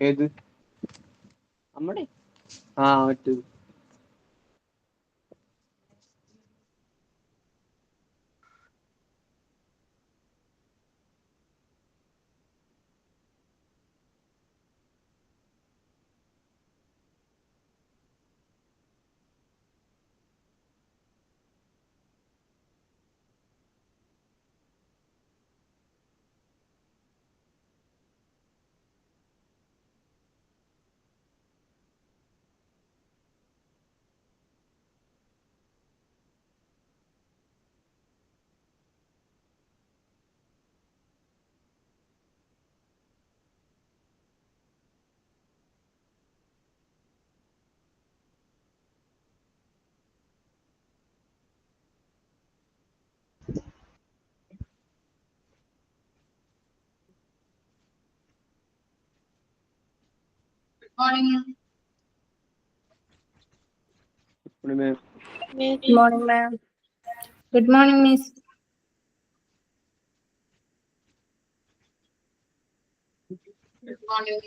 ഏത് നമ്മുടെ മറ്റേ Morning. Good morning, ma'am. Good morning, miss. Good morning.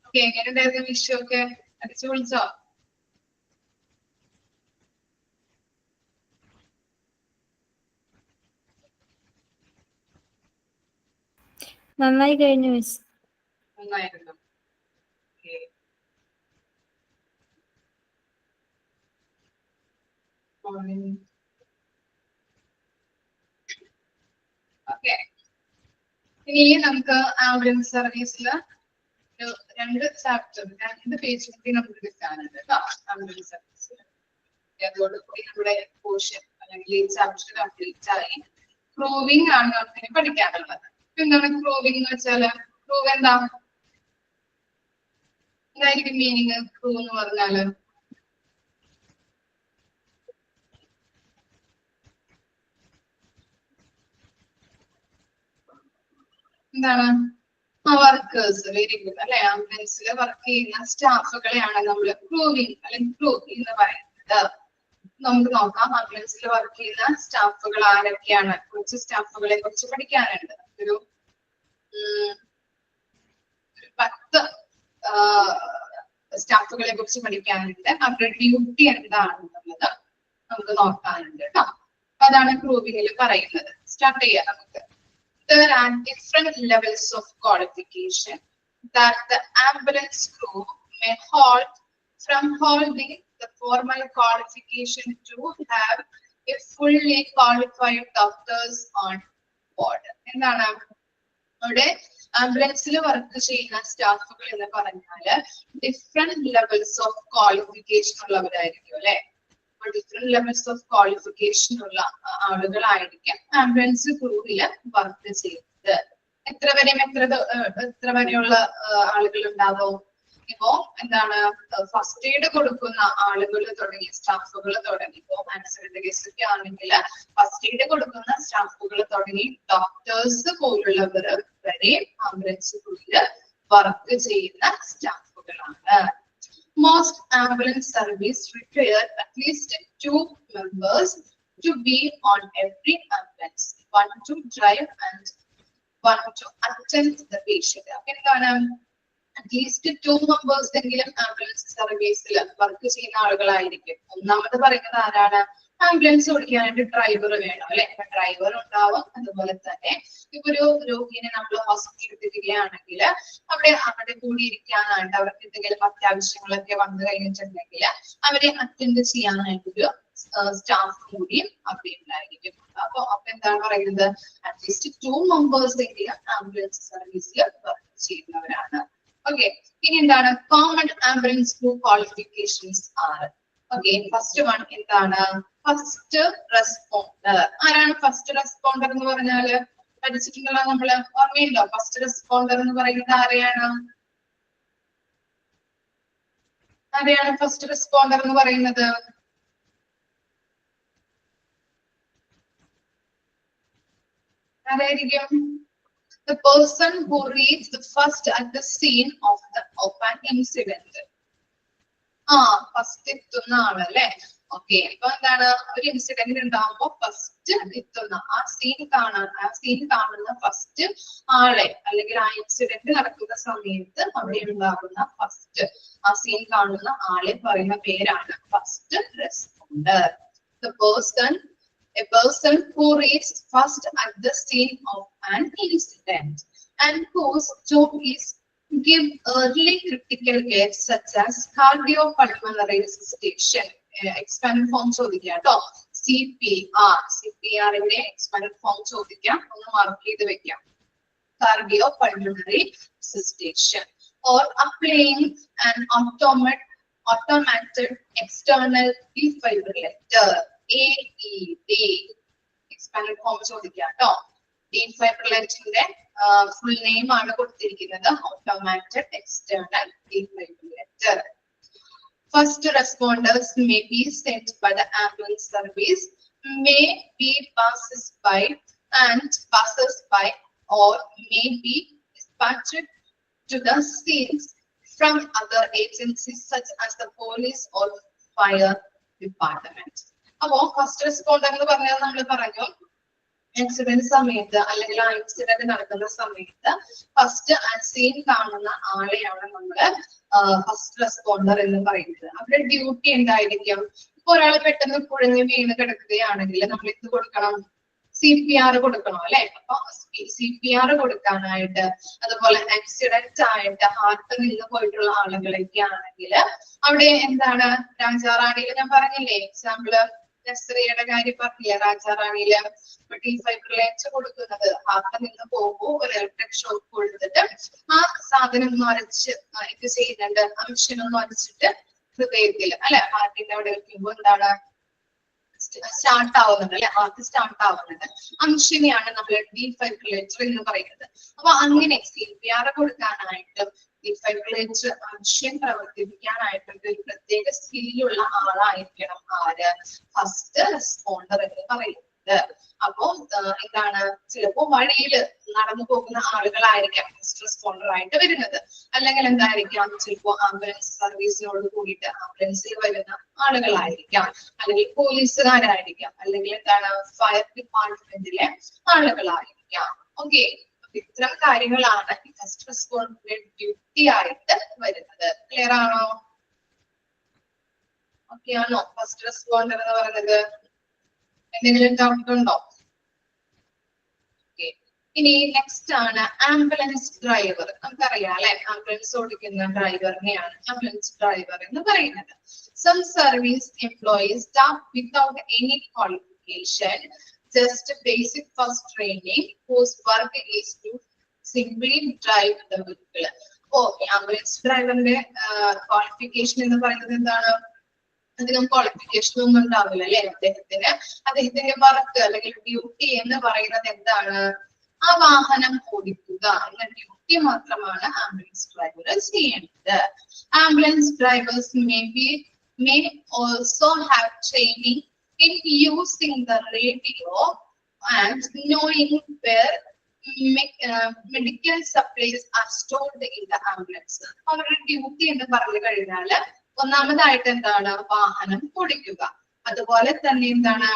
Okay, എങ്ങനെയുണ്ടായിരുന്നു വിഷു ഒക്കെ അടിച്ചു പൊളിച്ചോ? നന്നായി കഴിഞ്ഞു, മിസ്. നന്നായിരുന്നു. Okay. Morning. Okay. ഇനി നമുക്ക് ആംബുലൻസ് സർവീസിൽ രണ്ട് ചാപ്റ്റർ 2 പേജ് കൂടി നമുക്ക് എടുക്കാനുണ്ട് കേട്ടോ. ആംബുലൻസ് സർവീസിൽ അതോടുകൂടി നമ്മുടെ പോർഷൻ അല്ലെങ്കിൽ ഈ ചാപ്റ്റർ കംപ്ലീറ്റ് ആയി. പ്രൂവിംഗ് ആണ് നമുക്ക് പഠിക്കാനുള്ളത്. എന്താണ് പ്രൂവിംഗ് എന്ന് വെച്ചാല്? പ്രൂവ് എന്തായിരിക്കും മീനിങ്? പ്രൂവ് എന്ന് പറഞ്ഞാല് എന്താണ്? വർക്കേഴ്സ്. വെരി ഗുഡ് അല്ലെ? ആംബുലൻസിൽ വർക്ക് ചെയ്യുന്ന സ്റ്റാഫുകളെയാണ് നമ്മൾ പ്രൂവിംഗ് അല്ലെങ്കിൽ പ്രൂവ് എന്ന് പറയുന്നത്. നമുക്ക് നോക്കാം ആംബുലൻസിൽ വർക്ക് ചെയ്യുന്ന സ്റ്റാഫുകൾ ആരൊക്കെയാണ്. കുറച്ച് സ്റ്റാഫുകളെ കുറിച്ച് പഠിക്കാനുണ്ട്. ഒരു 10 സ്റ്റാഫുകളെ കുറിച്ച് പഠിക്കാനുണ്ട്. അവരുടെ ഡ്യൂട്ടി എന്താണെന്നുള്ളത് നമുക്ക് നോക്കാനുണ്ട് കേട്ടോ. അതാണ് പ്രൂവിംഗിൽ പറയുന്നത്. സ്റ്റാർട്ട് ചെയ്യാം നമുക്ക്. There are different levels of qualification that the ambulance crew may hold, from holding the formal qualification to have a fully qualified doctors on board. എന്താണ് അവിടെ ആംബുലൻസിൽ വർക്ക് ചെയ്യുന്ന സ്റ്റാഫുകൾ എന്ന് പറഞ്ഞാല് ഡിഫറെന്റ് ലെവൽസ് ഓഫ് ക്വാളിഫിക്കേഷൻ ഉള്ളവരായിരിക്കും അല്ലെ. ഡിഫറെന്റ് ലെവൽസ് ഓഫ് ക്വാളിഫിക്കേഷൻ ഉള്ള ആളുകളായിരിക്കും ആംബുലൻസ് ക്രൂവില് വർക്ക് ചെയ്യുന്നത്. എത്ര വരെയുള്ള ആളുകൾ ഉണ്ടാവും? ഇപ്പോ എന്താണ് ഫസ്റ്റ് എയ്ഡ് കൊടുക്കുന്ന ആളുകൾ തുടങ്ങി സ്റ്റാഫുകൾ തുടങ്ങി. ഇപ്പോ ആക്സിഡന്റ് കേസ് ഒക്കെ ആണെങ്കിൽ ഫസ്റ്റ് എയ്ഡ് കൊടുക്കുന്ന സ്റ്റാഫുകൾ തുടങ്ങി ഡോക്ടേഴ്സ് പോലുള്ളവർ വരെ ആംബുലൻസ് ക്രൂവില് വർക്ക് ചെയ്യുന്ന സ്റ്റാഫുകളാണ്. Most ambulance service require at least 2 members to be on every ambulance, 1 to drive and 1 to attend the patient. എന്താണ് അറ്റ്ലീസ്റ്റ് 2 members എങ്കിലും ആംബുലൻസ് സർവീസിൽ വർക്ക് ചെയ്യുന്ന ആളുകളായിരിക്കും. ഒന്നാമത് പറയുന്നത് ആരാണ്? ആംബുലൻസ് ഓടിക്കാനായിട്ട് ഡ്രൈവർ വേണം അല്ലെ. ഡ്രൈവർ ഉണ്ടാവും. അതുപോലെ തന്നെ ഇപ്പൊ ഒരു രോഗിയെ നമ്മൾ ഹോസ്പിറ്റലിൽ എത്തിക്കുകയാണെങ്കിൽ അവിടെ കൂടി ഇരിക്കാനായിട്ട് അവർക്ക് എന്തെങ്കിലും അത്യാവശ്യങ്ങളൊക്കെ വന്നു കഴിഞ്ഞിട്ടുണ്ടെങ്കിൽ അവരെ അറ്റൻഡ് ചെയ്യാനായിട്ടൊരു സ്റ്റാഫ് കൂടിയും അവിടെ ഉണ്ടായിരിക്കും. അപ്പൊ എന്താണ് പറയുന്നത്? അറ്റ്ലീസ്റ്റ് 2 members എങ്കിലും ആംബുലൻസ് സർവീസിൽ വർക്ക് ചെയ്യുന്നവരാണ്. ഓക്കെ. ഇനി എന്താണ് കോമൺ ആംബുലൻസ് ക്രൂ ക്വാളിഫിക്കേഷൻസ് ആണ്. ഓക്കെ. ഫസ്റ്റ് വൺ എന്താണ്? First responder. ആരാണ് ഫസ്റ്റ് റെസ്പോണ്ടർ എന്ന് പറഞ്ഞാല്? പഠിച്ചിട്ടുണ്ടല്ലോ നമ്മള്. ഓർമ്മയുണ്ടോ? ഫസ്റ്റ് റെസ്പോണ്ടർ എന്ന് പറയുന്നത് ആരെയാണ്? ഫസ്റ്റ് റെസ്പോണ്ടർ എന്ന് പറയുന്നത്? ആരായിരിക്കും? The person who reaches the first at the scene of an incident. First എത്തുന്ന ആളല്ലേ. ഓക്കെ, ഇപ്പൊ എന്താണ് ഒരു ഇൻസിഡന്റ് ഉണ്ടാകുമ്പോ ഫസ്റ്റ് എത്തുന്ന ആ സീൻ കാണുന്ന ഫസ്റ്റ് ആളെ, അല്ലെങ്കിൽ ആ ഇൻസിഡന്റ് നടക്കുന്ന സമയത്ത് അവിടെ ഉണ്ടാകുന്ന ഫസ്റ്റ് ആ സീൻ കാണുന്ന ആളെ പറയുന്ന പേരാണ് first responder. A person who reaches first at the scene of an incident and whose job is give early critical care such as cardiopulmonary resuscitation. Expanded form ചോദിക്കാം കേട്ടോ. CPR ന്റെ expanded form ചോദിക്കാം, ഒന്ന് mark ചെയ്ത് വെക്കാം. Cardiopulmonary resuscitation or applying an automated external defibrillator. AED expanded form ചോദിക്കാം കേട്ടോ. Defibrillator full name ആണ് കൊടുത്തിരിക്കുന്നത്, automated external defibrillator. First responders may be sent by the ambulance service, may be passes by or may be dispatched to the scenes from other agencies such as the police or fire department. അപ്പോ first responder എന്ന് പറഞ്ഞാൽ നമ്മൾ പറഞ്ഞു incident സമയത്ത് അല്ലെങ്കിൽ ആ incident നടക്കുന്ന സമയത്ത് ഫസ്റ്റ് ആ സീൻ കാണുന്ന ആളെയാണ് നമ്മള് ഫസ്റ്റ് റെസ്പോണ്ടർ എന്ന് പറയുന്നത്. അവരുടെ ഡ്യൂട്ടി എന്തായിരിക്കും? ഇപ്പൊ ഒരാൾ പെട്ടെന്ന് കുഴഞ്ഞ് വീണ് കിടക്കുകയാണെങ്കിൽ നമ്മൾ ഇത് കൊടുക്കണം, CPR കൊടുക്കണം അല്ലെ. അപ്പൊ CPR കൊടുക്കാനായിട്ട്, അതുപോലെ ആക്സിഡന്റ് ആയിട്ട് ഹാർട്ട് നിന്ന് പോയിട്ടുള്ള ആളുകളൊക്കെ ആണെങ്കിൽ അവിടെ എന്താണ്, രാജാറാണിയിൽ ഞാൻ പറഞ്ഞില്ലേ എക്സാമ്പിള്, നസ്രിയയുടെ കാര്യം പറഞ്ഞില്ലേ, രാജാറാണിയില് ഡിഫൈബ്രിലേറ്റർ കൊടുക്കുന്നത് ഹാർട്ട് നിന്ന് പോകുമ്പോൾ ഒരു ഇലക്ട്രിക് ഷോക്ക് കൊടുത്തിട്ട് ആ സാധനം ഒന്ന് അരച്ച് ഇത് ചെയ്യുന്നുണ്ട്, ആ മെഷീൻ ഒന്ന് അരച്ചിട്ട് ഹൃദയത്തിൽ അല്ലെ ഹാർട്ടിന്റെ അവിടെ വെക്കുമ്പോൾ എന്താണ് സ്റ്റാർട്ട് ആവുന്നുണ്ട് അല്ലെ, ഹാർട്ട് സ്റ്റാർട്ട് ആവുന്നുണ്ട്. ആ മെഷീനെയാണ് നമ്മൾ ഡിഫൈബ്രിലേറ്റർ എന്ന് പറയുന്നത്. അപ്പൊ അങ്ങനെ CPR കൊടുക്കാനായിട്ട് ഡിഫൈബ്രിലേറ്റർ മെഷീൻ പ്രവർത്തിപ്പിക്കാനായിട്ട് ഒരു പ്രത്യേക സ്കില്ലുള്ള ആളായിരിക്കണം ആര്, ഫസ്റ്റ് റെസ്പോണ്ടർ എന്ന് പറയുന്നത്. അപ്പോ എന്താണ്, ചിലപ്പോ വഴിയിൽ നടന്നു പോകുന്ന ആളുകളായിരിക്കാം ഫസ്റ്റ് റെസ്പോണ്ടർ ആയിട്ട് വരുന്നത്, അല്ലെങ്കിൽ എന്തായിരിക്കാം, ചിലപ്പോ ആംബുലൻസ് സർവീസിനോട് കൂടിയിട്ട് ആംബുലൻസിൽ വരുന്ന ആളുകളായിരിക്കാം, അല്ലെങ്കിൽ പോലീസുകാരായിരിക്കാം, അല്ലെങ്കിൽ എന്താണ് ഫയർ ഡിപ്പാർട്ട്മെന്റിലെ ആളുകളായിരിക്കാം. ഓക്കെ, ഇത്തരം കാര്യങ്ങളാണ് ഫസ്റ്റ് റെസ്പോണ്ടറിന്റെ ഡ്യൂട്ടി ആയിട്ട് വരുന്നത്. ക്ലിയർ ആണോ? ഓക്കെ ആണോ? ഫസ്റ്റ് റെസ്പോണ്ടർ എന്ന് പറയുന്നത് എന്തെങ്കിലും ഡൗട്ട് ഉണ്ടോ? ഇനി നെക്സ്റ്റ് ആണ് ആംബുലൻസ് ഡ്രൈവർ. നമുക്കറിയാം അല്ലെ, ആംബുലൻസ് ഓടിക്കുന്ന ഡ്രൈവറിനെയാണ് ആംബുലൻസ് ഡ്രൈവർ എന്ന് പറയുന്നത്. Some service employees staff without any qualification, just basic first training, whose work is to simply drive the vehicle. Okay, ambulance ഡ്രൈവറിന്റെ ക്വാളിഫിക്കേഷൻ എന്ന് പറയുന്നത് എന്താണ്? അധികം ക്വാളിഫിക്കേഷൻ ഒന്നും ഉണ്ടാവില്ല അല്ലെ അദ്ദേഹത്തിന്റെ വർക്ക് അല്ലെങ്കിൽ ഡ്യൂട്ടി എന്ന് പറയുന്നത് എന്താണ്? ആ വാഹനം ഓടിക്കുക എന്ന ഡ്യൂട്ടി മാത്രമാണ് ആംബുലൻസ് ഡ്രൈവർ ചെയ്യേണ്ടത്. Ambulance drivers may also have training in using the radio and knowing where medical supplies are stored in the ambulance. അവരുടെ ഡ്യൂട്ടി എന്ന് പറഞ്ഞു കഴിഞ്ഞാല് ഒന്നാമതായിട്ട് എന്താണ്, വാഹനം ഓടിക്കുക. അതുപോലെ തന്നെ എന്താണ്,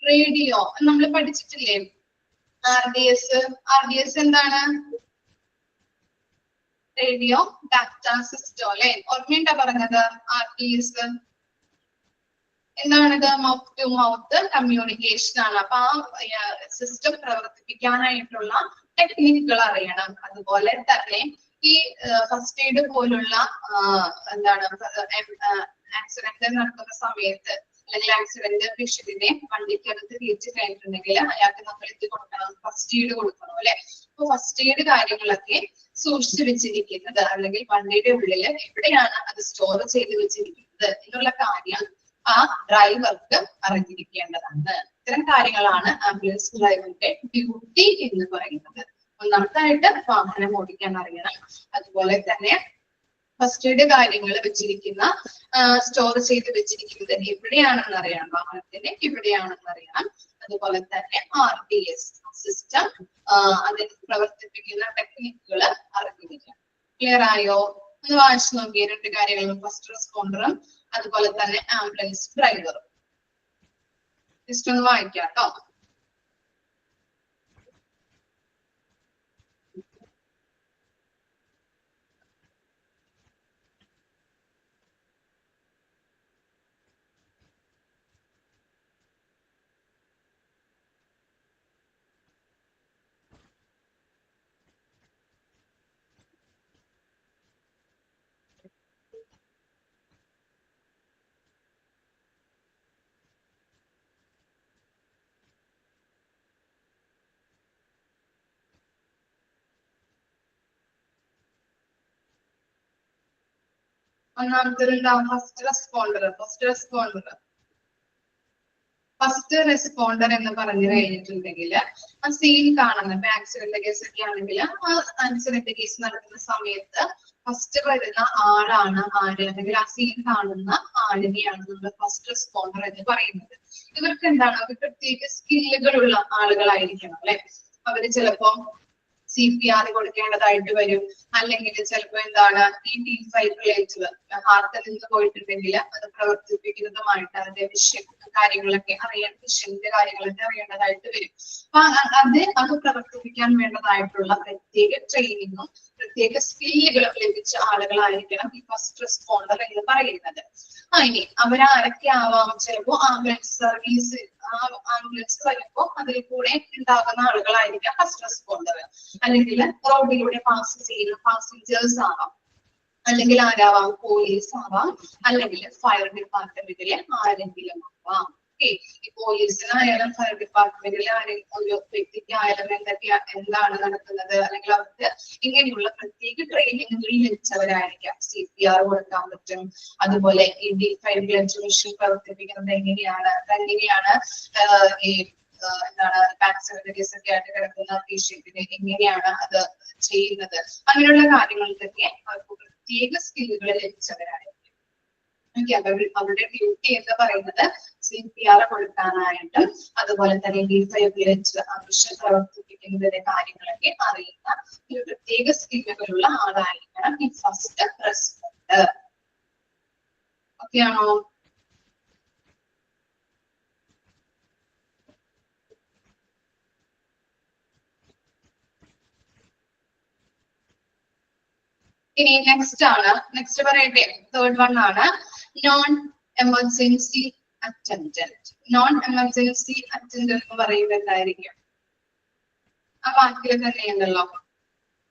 റേഡിയോ നമ്മൾ പഠിച്ചിട്ടില്ലേ, RDS എന്താണ്, റേഡിയോ ഡാറ്റ സിസ്റ്റം അല്ലെ, ഓർമ്മയുണ്ടാ പറഞ്ഞത്? RDS എന്താണിത്? മൗത്ത് ടു മൗത്ത് കമ്മ്യൂണിക്കേഷൻ ആണ്. അപ്പൊ ആ സിസ്റ്റം പ്രവർത്തിപ്പിക്കാനായിട്ടുള്ള ടെക്നിക്കുകൾ അറിയണം. അതുപോലെ തന്നെ ഈ ഫസ്റ്റ് എയ്ഡ് പോലുള്ള എന്താണ് ആക്സിഡന്റ് നടക്കുന്ന സമയത്ത് അല്ലെങ്കിൽ ആക്സിഡന്റ് പേഷ്യന്റിനെ വണ്ടിക്കകത്ത് കയറ്റി കഴിഞ്ഞിട്ടുണ്ടെങ്കിൽ അയാൾക്ക് നമ്മൾ ഇത് കൊടുക്കണം, ഫസ്റ്റ് എയ്ഡ് കൊടുക്കണം അല്ലെ. അപ്പൊ ഫസ്റ്റ് എയ്ഡ് കാര്യങ്ങളൊക്കെ സൂക്ഷിച്ചു വെച്ചിരിക്കുന്നത് അല്ലെങ്കിൽ വണ്ടിയുടെ ഉള്ളിൽ എവിടെയാണ് അത് സ്റ്റോർ ചെയ്ത് വെച്ചിരിക്കുന്നത് എന്നുള്ള കാര്യം ആ ഡ്രൈവർക്ക് അറിഞ്ഞിരിക്കേണ്ടതാണ്. ഇത്തരം കാര്യങ്ങളാണ് ആംബുലൻസ് ഡ്രൈവറിന്റെ ഡ്യൂട്ടി എന്ന് പറയുന്നത്. ഒന്നാമതായിട്ട് വാഹനം ഓടിക്കാൻ അറിയണം, അതുപോലെ തന്നെ ഫസ്റ്റ് എയ്ഡ് കാര്യങ്ങൾ വെച്ചിരിക്കുന്ന സ്റ്റോർ ചെയ്ത് വെച്ചിരിക്കുന്നത് എവിടെയാണെന്ന് അറിയണം, വാഹനത്തിന്റെ എവിടെയാണെന്ന് അറിയണം. അതുപോലെ തന്നെ RDS സിസ്റ്റം അതിൽ പ്രവർത്തിപ്പിക്കുന്ന ടെക്നിക്കുകൾ അറിഞ്ഞിരിക്കണം. ക്ലിയർ ആയോ? ഒന്ന് വായിച്ചു നോക്കിയ രണ്ട് കാര്യങ്ങളും, ഫസ്റ്റ് റെസ്പോണ്ടറും അതുപോലെ തന്നെ ആംബുലൻസ് ഡ്രൈവറും. ജസ്റ്റ് ഒന്ന് വായിക്കാം കേട്ടോ. ഒന്നാമത്തെ ഫസ്റ്റ് റെസ്പോണ്ടർ എന്ന് പറഞ്ഞു കഴിഞ്ഞിട്ടുണ്ടെങ്കിൽ ആ സീൻ കാണുന്ന ഇപ്പൊ ആക്സിഡന്റ് കേസ് ഒക്കെ ആണെങ്കിൽ ആ ആക്സിഡന്റ് കേസ് നടക്കുന്ന സമയത്ത് ഫസ്റ്റ് വരുന്ന ആളാണ് ആര്, അല്ലെങ്കിൽ ആ സീൻ കാണുന്ന ആളിനെയാണ് നമ്മൾ ഫസ്റ്റ് റെസ്പോണ്ടർ എന്ന് പറയുന്നത്. ഇവർക്ക് എന്താണ്, അവർ പ്രത്യേക സ്കില്ലുകളുള്ള ആളുകളായിരിക്കണം അല്ലെ. അവര് ചിലപ്പോ CPR കൊടുക്കേണ്ടതായിട്ട് വരും, അല്ലെങ്കിൽ ചിലപ്പോ എന്താണ് ഈ ഡീഫൈബ്രിലേറ്റർ ഹാർട്ടിൽ നിന്ന് പോയിട്ടുണ്ടെങ്കിൽ അത് പ്രവർത്തിപ്പിക്കുന്നതുമായിട്ട് അതിന്റെ വിഷയം കാര്യങ്ങളൊക്കെ വിഷയത്തിന്റെ കാര്യങ്ങളൊക്കെ അറിയേണ്ടതായിട്ട് വരും. അപ്പൊ അത് പ്രവർത്തിപ്പിക്കാൻ വേണ്ടതായിട്ടുള്ള പ്രത്യേക ട്രെയിനിങ്ങും പ്രത്യേക സ്കില്ലുകളും ലഭിച്ച ആളുകളായിരിക്കണം ഈ ഫസ്റ്റ് റെസ്പോണ്ടർ എന്ന് പറയുന്നത്. ഇനി അവരാരൊക്കെ ആവാം, ചിലപ്പോ ആംബുലൻസ് സർവീസ് ആംബുലൻസ് വരുമ്പോ അതിൽ കൂടെ ഉണ്ടാകുന്ന ആളുകളായിരിക്കാം ഫസ്റ്റ് റെസ്പോണ്ടർ, അല്ലെങ്കിൽ റോഡിലൂടെ പാസ് ചെയ്യുന്ന പാസഞ്ചേഴ്സ് ആവാം, അല്ലെങ്കിൽ ആരാവാം, പോലീസ് ആവാം, അല്ലെങ്കിൽ ഫയർ ഡിപ്പാർട്ട്മെന്റിലെ ആരെങ്കിലും ആവാം. ഈ പോലീസിനായാലും ഫയർ ഡിപ്പാർട്ട്മെന്റിലെ ഒരു വ്യക്തിക്കായാലും എന്താണ് നടക്കുന്നത്, അല്ലെങ്കിൽ അവർക്ക് ഇങ്ങനെയുള്ള പ്രത്യേക ട്രെയിനിങ്ങുകൾ ലഭിച്ചവരായിരിക്കാം. CPR കൊടുക്കാൻ പറ്റും, അതുപോലെ ഈ ഡീഫൈബ്രിലേറ്റർ മെഷീൻ പ്രവർത്തിപ്പിക്കുന്നത് എങ്ങനെയാണ് ഈ എന്താണ് ആക്സിഡന്റ് കേസൊക്കെ ആയിട്ട് കിടക്കുന്ന പേഷ്യന്റിന് എങ്ങനെയാണ് അത് ചെയ്യുന്നത്, അങ്ങനെയുള്ള കാര്യങ്ങൾക്കൊക്കെ അവർക്ക് പ്രത്യേക സ്കില്ലുകൾ ലഭിച്ചവരായിരിക്കും. അവരുടെ ഡ്യൂട്ടി എന്ന് പറയുന്നത് CPR കൊടുക്കാനായിട്ടും അതുപോലെ തന്നെ ഡീഫൈബ്രിലേറ്റർ മെഷീൻ പ്രവർത്തിപ്പിക്കുന്നതിന്റെ കാര്യങ്ങളൊക്കെ അറിയുന്ന ഒരു പ്രത്യേക സ്കില്ലുകളുള്ള ആളായിരിക്കണം ഈ ഫസ്റ്റ് റെസ്പോണ്ടർ. ഓക്കെയാണോ? ഇനി നെക്സ്റ്റ് പറയട്ടെ, തേർഡ് വൺ ആണ് non emergency attendant. Non emergency attendant എന്ന് പറയുന്നത് എന്തായിരിക്കും? ആ വാക്കിൽ തന്നെയുണ്ടല്ലോ,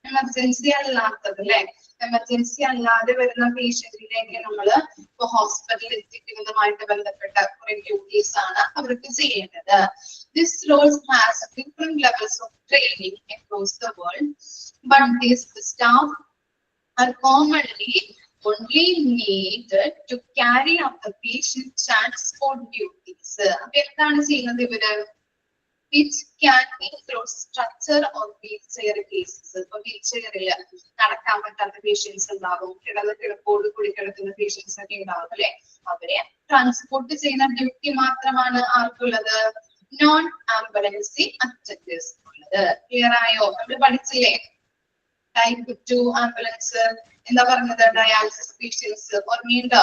എമർജൻസി അല്ലാത്തത് അല്ലെ. എമർജൻസി അല്ലാതെ വരുന്ന പേഷ്യന്റിനെയൊക്കെ നമ്മള് ഇപ്പൊ ഹോസ്പിറ്റലിൽ എത്തിക്കുന്നതുമായിട്ട് ബന്ധപ്പെട്ട കുറെ ഡ്യൂട്ടീസ് ആണ് അവർക്ക് ചെയ്യേണ്ടത്. This roles has different levels of training across the world, but this staff are commonly only needed to carry out the patient transport duties. അപ്പൊ എന്താണ് ചെയ്യുന്നത് ഇവര്? Which can include structure or wheelchair cases. ഇപ്പൊ വീൽചെയറിൽ നടക്കാൻ പറ്റാത്ത patients ഉണ്ടാവും, കിടപ്പോട് കൂടി കിടക്കുന്ന പേഷ്യൻസ് ഒക്കെ ഉണ്ടാവും അല്ലെ. അവരെ ട്രാൻസ്പോർട്ട് ചെയ്യുന്ന ഡ്യൂട്ടി മാത്രമാണ് ആർക്കുള്ളത്? നോൺ ആംബുലൻസി അറ്റൻഡേഴ്സ് ഉള്ളത്. ക്ലിയർ ആയോ? നമ്മൾ പഠിച്ചില്ലേ ടൈപ്പ് 2 ആംബുലൻസ് എന്താ പറഞ്ഞത്? ഡയാലിസിസ് പേഷ്യൻസ് ഓർമ്മയുണ്ടോ?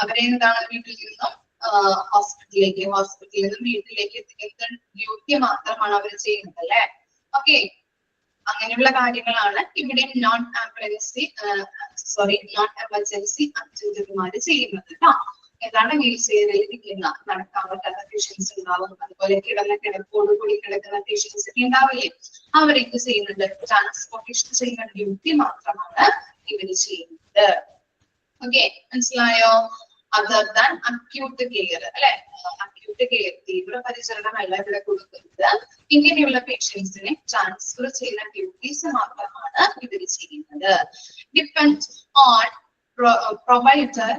അവരെ എന്താണ് വീട്ടിൽ നിന്നും ഹോസ്പിറ്റലിൽ നിന്നും വീട്ടിലേക്ക് എത്തിക്കുന്ന ഡ്യൂട്ടി മാത്രമാണ് അവർ ചെയ്യുന്നത് അല്ലെ. ഓക്കെ, അങ്ങനെയുള്ള കാര്യങ്ങളാണ് ഇവിടെ നോൺ എമർജൻസി അറ്റൻഡന്റുമാര് ചെയ്യുന്നത് കേട്ടോ. ഏതാണ് വീൽ ചെയറിൽ ഇരിക്കുന്ന നടക്കാൻ പറ്റാത്ത പേഷ്യൻസ് ഉണ്ടാവും, അതുപോലെ കിടപ്പോട് കൂടി കിടക്കുന്ന പേഷ്യൻസ് ഒക്കെ ഉണ്ടാവില്ലേ, അവരൊക്കെ ചെയ്യുന്നുണ്ട്. ട്രാൻസ്പോർട്ടേഷൻ ചെയ്യുന്ന ഡ്യൂട്ടി മാത്രമാണ് ഇവര് ചെയ്യുന്നത്. ഓക്കെ, മനസ്സിലായോ? അതർ ദാൻ അക്യൂട്ട് കെയർ അല്ലെ. അക്യൂട്ട് കെയർ തീവ്ര പരിചരണമല്ല ഇവിടെ കൊടുക്കുന്നത്. ഇങ്ങനെയുള്ള പേഷ്യൻസിനെ ട്രാൻസ്ഫർ ചെയ്യുന്ന ഡ്യൂട്ടീസ് മാത്രമാണ് ഇവര് ചെയ്യുന്നത്. Depend on provider,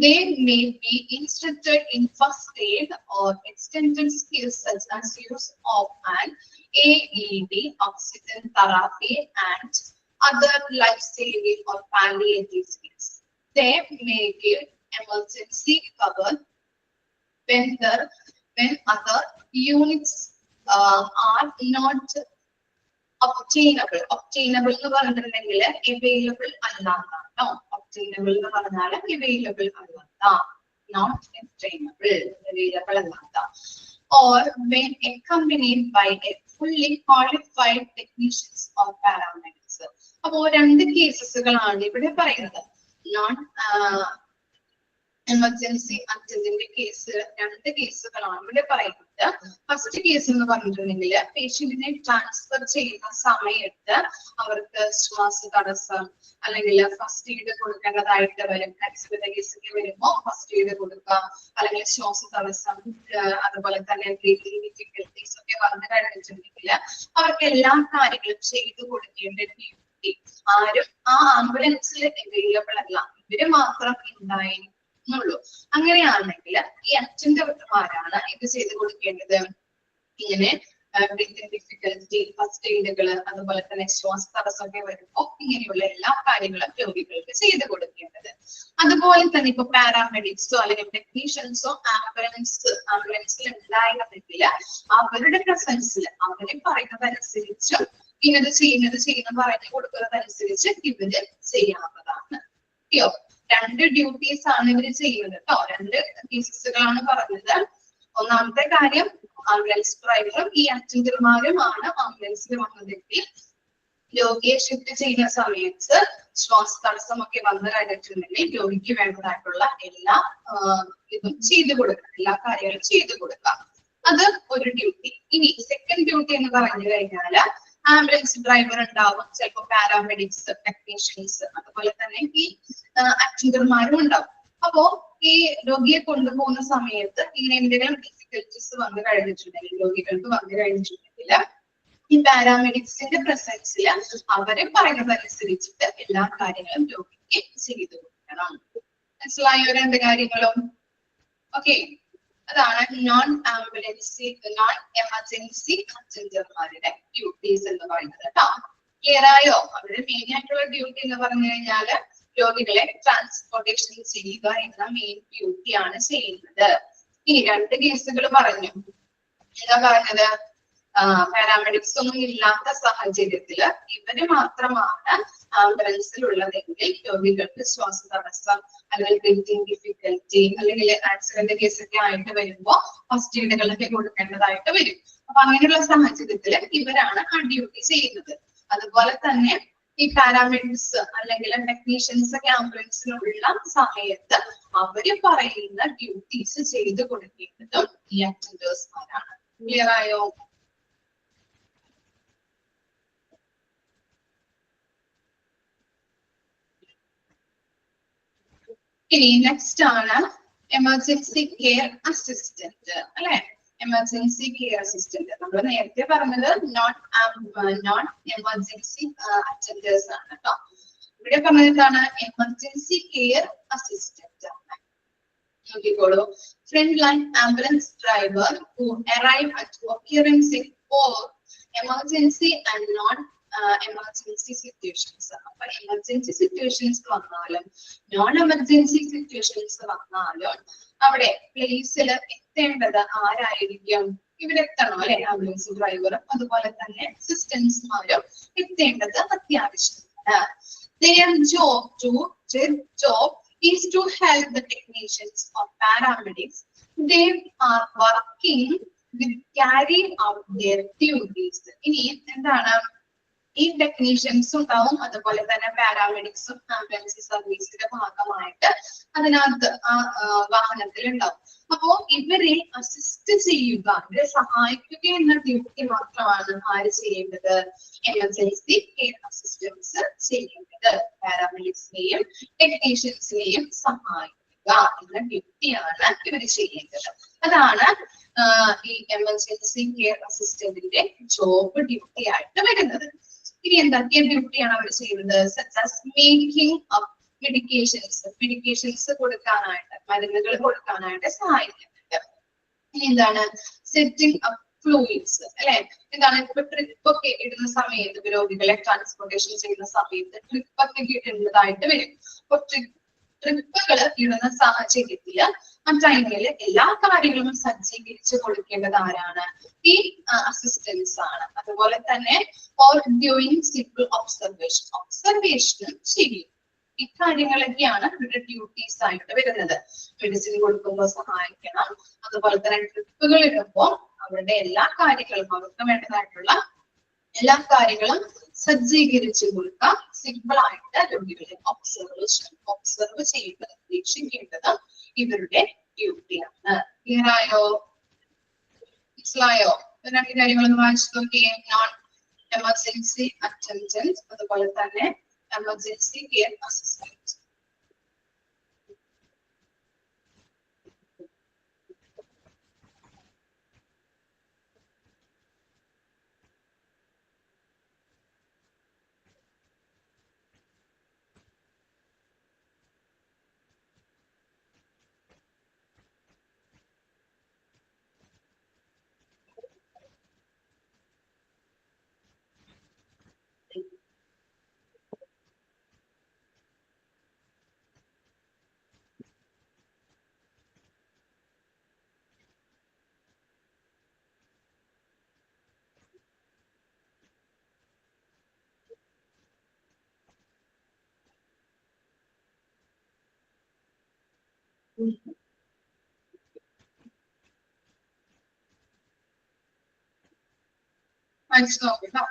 they may be instructed in first aid or extended skills such as use of an AED, oxygen therapy, and other life-saving or palliative skills. They may give emergency cover when other units are not obtainable. Obtainable എന്ന് പറഞ്ഞിട്ടുണ്ടെങ്കിൽ available അല്ലാത്ത. Obtainable എന്ന് പറഞ്ഞാൽ available അല്ലാത്ത, not obtainable, available അല്ലാത്ത. or when accompanied by a fully qualified technicians or paramedics. അപ്പോൾ രണ്ട് കേസസുകളാണ് ഇവിടെ പറയുന്നത്. നോൺ എമർജൻസി അറ്റൻഡിന്റെ കേസ് രണ്ട് കേസുകളാണ് ഇവിടെ പറയുന്നത്. ഫസ്റ്റ് കേസ് എന്ന് പറഞ്ഞിട്ടുണ്ടെങ്കിൽ പേഷ്യന്റിനെ ട്രാൻസ്ഫർ ചെയ്യുന്ന സമയത്ത് അവർക്ക് ശ്വാസ തടസ്സം അല്ലെങ്കിൽ ഫസ്റ്റ് എയ്ഡ് കൊടുക്കേണ്ടതായിട്ട് വരും. ആക്സിഡന്റ് കേസൊക്കെ വരുമ്പോൾ ഫസ്റ്റ് എയ്ഡ് കൊടുക്കാം, അല്ലെങ്കിൽ ശ്വാസ തടസ്സം, അതുപോലെ തന്നെ ബ്രീതിങ് ഡിഫിക്കൽട്ടീസ് ഒക്കെ വന്നു കഴിഞ്ഞിട്ടുണ്ടെങ്കിൽ അവർക്ക് എല്ലാ കാര്യങ്ങളും ചെയ്തു കൊടുക്കേണ്ട ഡ്യൂട്ടി ആരും ആ ആംബുലൻസിൽ അവൈലബിൾ അല്ല, ഇവര് മാത്രം ഉണ്ടായിരുന്നുള്ളൂ. അങ്ങനെയാണെങ്കിൽ ഈ അറ്റൻഡർമാരാണ് ഇത് ചെയ്ത് കൊടുക്കേണ്ടത്. ഇങ്ങനെ ബ്രീതിങ് ഡിഫിക്കൽറ്റി, ഫസ്റ്റ് എയ്ഡുകള്, അതുപോലെ തന്നെ ശ്വാസ തടസ്സമൊക്കെ വരുമ്പോൾ ഇങ്ങനെയുള്ള എല്ലാ കാര്യങ്ങളും രോഗികൾക്ക് ചെയ്ത് കൊടുക്കേണ്ടത്. അതുപോലെ തന്നെ ഇപ്പൊ പാരാമെഡിക്സോ അല്ലെങ്കിൽ ടെക്നീഷ്യൻസോ ആംബുലൻസിൽ ഉണ്ടായിരുന്നെങ്കിൽ അവരുടെ പ്രസൻസിൽ അവരെ പറയുന്നതനുസരിച്ച് ഇന്നത് ചെയ്യുന്ന പറഞ്ഞു കൊടുക്കുന്നതനുസരിച്ച് ഇവര് ചെയ്യാവുന്നതാണ്. രണ്ട് ഡ്യൂട്ടീസ് ആണ് ഇവര് ചെയ്യുന്നത് കേട്ടോ. രണ്ട് കേസസുകളാണ് പറഞ്ഞത്. ഒന്നാമത്തെ കാര്യം ആംബുലൻസ് ഡ്രൈവറും ഈ അറ്റൻഡർമാരുമാണ് ആംബുലൻസിൽ വന്നതെങ്കിൽ രോഗിയെ ഷിഫ്റ്റ് ചെയ്യുന്ന സമയത്ത് ശ്വാസ തടസ്സമൊക്കെ വന്നു കഴിഞ്ഞിട്ടുണ്ടെങ്കിൽ രോഗിക്ക് വേണ്ടതായിട്ടുള്ള എല്ലാ ഇതും ചെയ്തു കൊടുക്കാം, എല്ലാ കാര്യങ്ങളും ചെയ്തു കൊടുക്കാം. അത് ഒരു ഡ്യൂട്ടി. ഇനി സെക്കൻഡ് ഡ്യൂട്ടി എന്ന് പറഞ്ഞു കഴിഞ്ഞാല് ആംബുലൻസ് ഡ്രൈവർ ഉണ്ടാവും, ചിലപ്പോൾ പാരാമെഡിക്സ്, ടെക്നീഷ്യൻസ്, അതുപോലെ തന്നെ ഈ അറ്റൻഡർമാരും ഉണ്ടാവും. അപ്പോ ഈ രോഗിയെ കൊണ്ടുപോകുന്ന സമയത്ത് ഇങ്ങനെ എന്തെങ്കിലും ഡിഫിക്കൽറ്റീസ് വന്നു കഴിഞ്ഞിട്ടുണ്ടെങ്കിൽ, രോഗികൾക്ക് വന്നു കഴിഞ്ഞിട്ടുണ്ടെങ്കിൽ ഈ പാരാമെഡിക്സിന്റെ പ്രസൻസിൽ അവരെ പറയുന്നതനുസരിച്ചിട്ട് എല്ലാ കാര്യങ്ങളും രോഗിക്ക് ചെയ്തു കൊടുക്കണം. മനസ്സിലായോ രണ്ട് കാര്യങ്ങളും? ഓക്കെ, അതാണ് നോൺ എമർജൻസി അറ്റൻഡർമാരുടെ ഡ്യൂട്ടീസ് എന്ന് പറയുന്നത് കേട്ടോ. ക്ലിയർ ആയോ? അവരുടെ മെയിൻ ആയിട്ടുള്ള ഡ്യൂട്ടി എന്ന് പറഞ്ഞു കഴിഞ്ഞാല് രോഗികളെ ട്രാൻസ്പോർട്ടേഷൻ ചെയ്യുക എന്ന മെയിൻ ഡ്യൂട്ടിയാണ് ചെയ്യുന്നത്. ഈ രണ്ട് കേസുകൾ പറഞ്ഞു. എന്താ പറഞ്ഞത്? പാരാമെഡിക്സ് ഒന്നും ഇല്ലാത്ത സാഹചര്യത്തില് ഇവര് മാത്രമാണ് ആംബുലൻസിൽ ഉള്ളതെങ്കിൽ രോഗികൾക്ക് ശ്വാസ തടസ്സം അല്ലെങ്കിൽ ബ്രീതിങ് ഡിഫിക്കൽറ്റി അല്ലെങ്കിൽ ആക്സിഡന്റ് കേസൊക്കെ ആയിട്ട് വരുമ്പോ ഫസ്റ്റ് എയ്ഡുകളൊക്കെ കൊടുക്കേണ്ടതായിട്ട് വരും. അപ്പൊ അങ്ങനെയുള്ള സാഹചര്യത്തില് ഇവരാണ് ആ ഡ്യൂട്ടി ചെയ്യുന്നത്. അതുപോലെ തന്നെ ഈ പാരാമെഡിക്സ് അല്ലെങ്കിൽ ടെക്നീഷ്യൻസ് ഒക്കെ ആംബുലൻസിലുള്ള സമയത്ത് അവര് പറയുന്ന ഡ്യൂട്ടീസ് ചെയ്ത് കൊടുക്കേണ്ടതും ഈ അറ്റൻഡേഴ്സ്മാരാണ്. ക്ലിയർ ആയോ? ഇനി നെക്സ്റ്റ് ആണ് എമർജൻസി കെയർ അസിസ്റ്റന്റ് അല്ലെ. എമർജൻസി കെയർ അസിസ്റ്റന്റ് നമ്മൾ നേരത്തെ പറഞ്ഞത് നോൺ എമർജൻസി അറ്റൻഡേഴ്സ് ആണ് കേട്ടോ. ഇവിടെ പറഞ്ഞത് എന്താണ്? എമർജൻസി കെയർ അസിസ്റ്റന്റ് ആണ്. നോക്കിക്കോളൂ. Front line ambulance driver who arrive at occurrence in both emergency and non emergency situations. അപ്പൊ എമർജൻസി സിറ്റുവേഷൻസ് വന്നാലും നോൺ എമർജൻസി സിറ്റുവേഷൻസ് വന്നാലും അവിടെ പ്ലേസിൽ എത്തേണ്ടത് ആരായിരിക്കും? ഇവരെത്തണം അല്ലെ. ആംബുലൻസ് ഡ്രൈവറും അതുപോലെ തന്നെ അസിസ്റ്റൻസുമാരും എത്തേണ്ടത് അത്യാവശ്യമാണ്. Their job is to help the technicians or paramedics. They are working with carrying out their duties. ഇനി എന്താണ്? ഈ ടെക്നീഷ്യൻസും ഉണ്ടാവും, അതുപോലെ തന്നെ പാരാമെഡിക്സും ആംബുലൻസ് സർവീസിന്റെ ഭാഗമായിട്ട് അതിനകത്ത് ആ വാഹനത്തിൽ ഉണ്ടാവും. അപ്പോ ഇവരെ അസിസ്റ്റ് ചെയ്യുക, ഇവരെ സഹായിക്കുക എന്ന ഡ്യൂട്ടി മാത്രമാണ് ആര് ചെയ്യേണ്ടത്? എമർജൻസി കെയർ അസിസ്റ്റൻസ് ചെയ്യേണ്ടത്. പാരാമെഡിക്സിനെയും ടെക്നീഷ്യൻസിനെയും സഹായിക്കുക എന്ന ഡ്യൂട്ടിയാണ് ഇവർ ചെയ്യേണ്ടത്. അതാണ് ഈ എമർജൻസി കെയർ അസിസ്റ്റന്റിന്റെ ജോബ് ഡ്യൂട്ടി ആയിട്ട് വരുന്നത്. ഇനി എന്തൊക്കെ ഡ്യൂട്ടിയാണ് അവർ ചെയ്യുന്നത്? മേക്കിംഗ് അപ്പ് മെഡിക്കേഷൻസ് കൊടുക്കാനായിട്ട്, മരുന്നുകൾ കൊടുക്കാനായിട്ട് സഹായിക്കുന്നുണ്ട്. ഇനി എന്താണ്? സെറ്റിംഗ് അപ്പ് ഫ്ലൂയിഡ്സ് അല്ലെ. എന്താണ്? ഇപ്പൊ ട്രിപ്പ് ഒക്കെ ഇടുന്ന സമയത്ത്, രോഗികളെ ട്രാൻസ്പോർട്ടേഷൻ ചെയ്യുന്ന സമയത്ത് ട്രിപ്പ് ഒക്കെ ഇടേണ്ടതായിട്ട് വരും. അപ്പൊ ട്രിപ്പുകൾ ഇടുന്ന സാഹചര്യത്തില് ആ ടൈമിൽ എല്ലാ കാര്യങ്ങളും സജ്ജീകരിച്ച് കൊടുക്കേണ്ടത് ആരാണ്? ഈ അസിസ്റ്റൻസ് ആണ്. അതുപോലെ തന്നെ ഓർ ഡ്യൂയിങ് സിമ്പിൾ ഒബ്സർവേഷനും ചെയ്യും. ഇക്കാര്യങ്ങളൊക്കെയാണ് ഇവിടെ ഡ്യൂട്ടീസ് ആയിട്ട് വരുന്നത്. മെഡിസിൻ കൊടുക്കുമ്പോൾ സഹായിക്കണം, അതുപോലെ തന്നെ ട്രിപ്പുകൾ ഇടുമ്പോൾ അവരുടെ എല്ലാ കാര്യങ്ങളും അവർക്ക് വേണ്ടതായിട്ടുള്ള എല്ലാ കാര്യങ്ങളും സജ്ജീകരിച്ചു കൊടുക്കുക. സിമ്പിൾ ആയിട്ട് രോഗികളെ ഒബ്സർവ് ചെയ്യേണ്ടത്, വീക്ഷിക്കേണ്ടത് ഇവരുടെ ഡ്യൂട്ടിയാണ്. ക്ലിയർ ആയോ? മനസ്സിലായോ? രണ്ട് കാര്യങ്ങളൊന്ന് വായിച്ചു നോക്കിയേ. നോൺ എമർജൻസി അറ്റൻഡന്റ്, അതുപോലെ തന്നെ എമർജൻസി കെയർ അസിസ്റ്റന്റ്. വായിച്ചു നോക്കട്ടോ.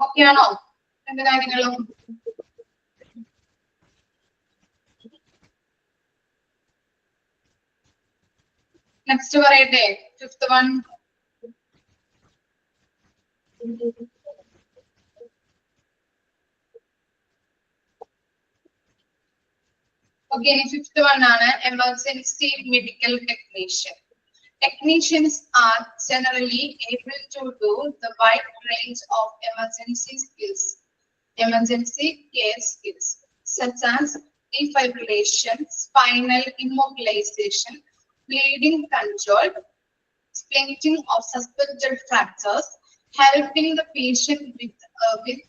ഓക്കെ ആണോ? രണ്ട് കാര്യങ്ങളും നെക്സ്റ്റ് പറയട്ടെ. Fifth one. Okay, fifth one ആണ് emergency medical technician. Technicians are generally able to do the wide range of emergency care skills, such as defibrillation, spinal immobilization, bleeding control, splinting of suspected fractures, helping the patient with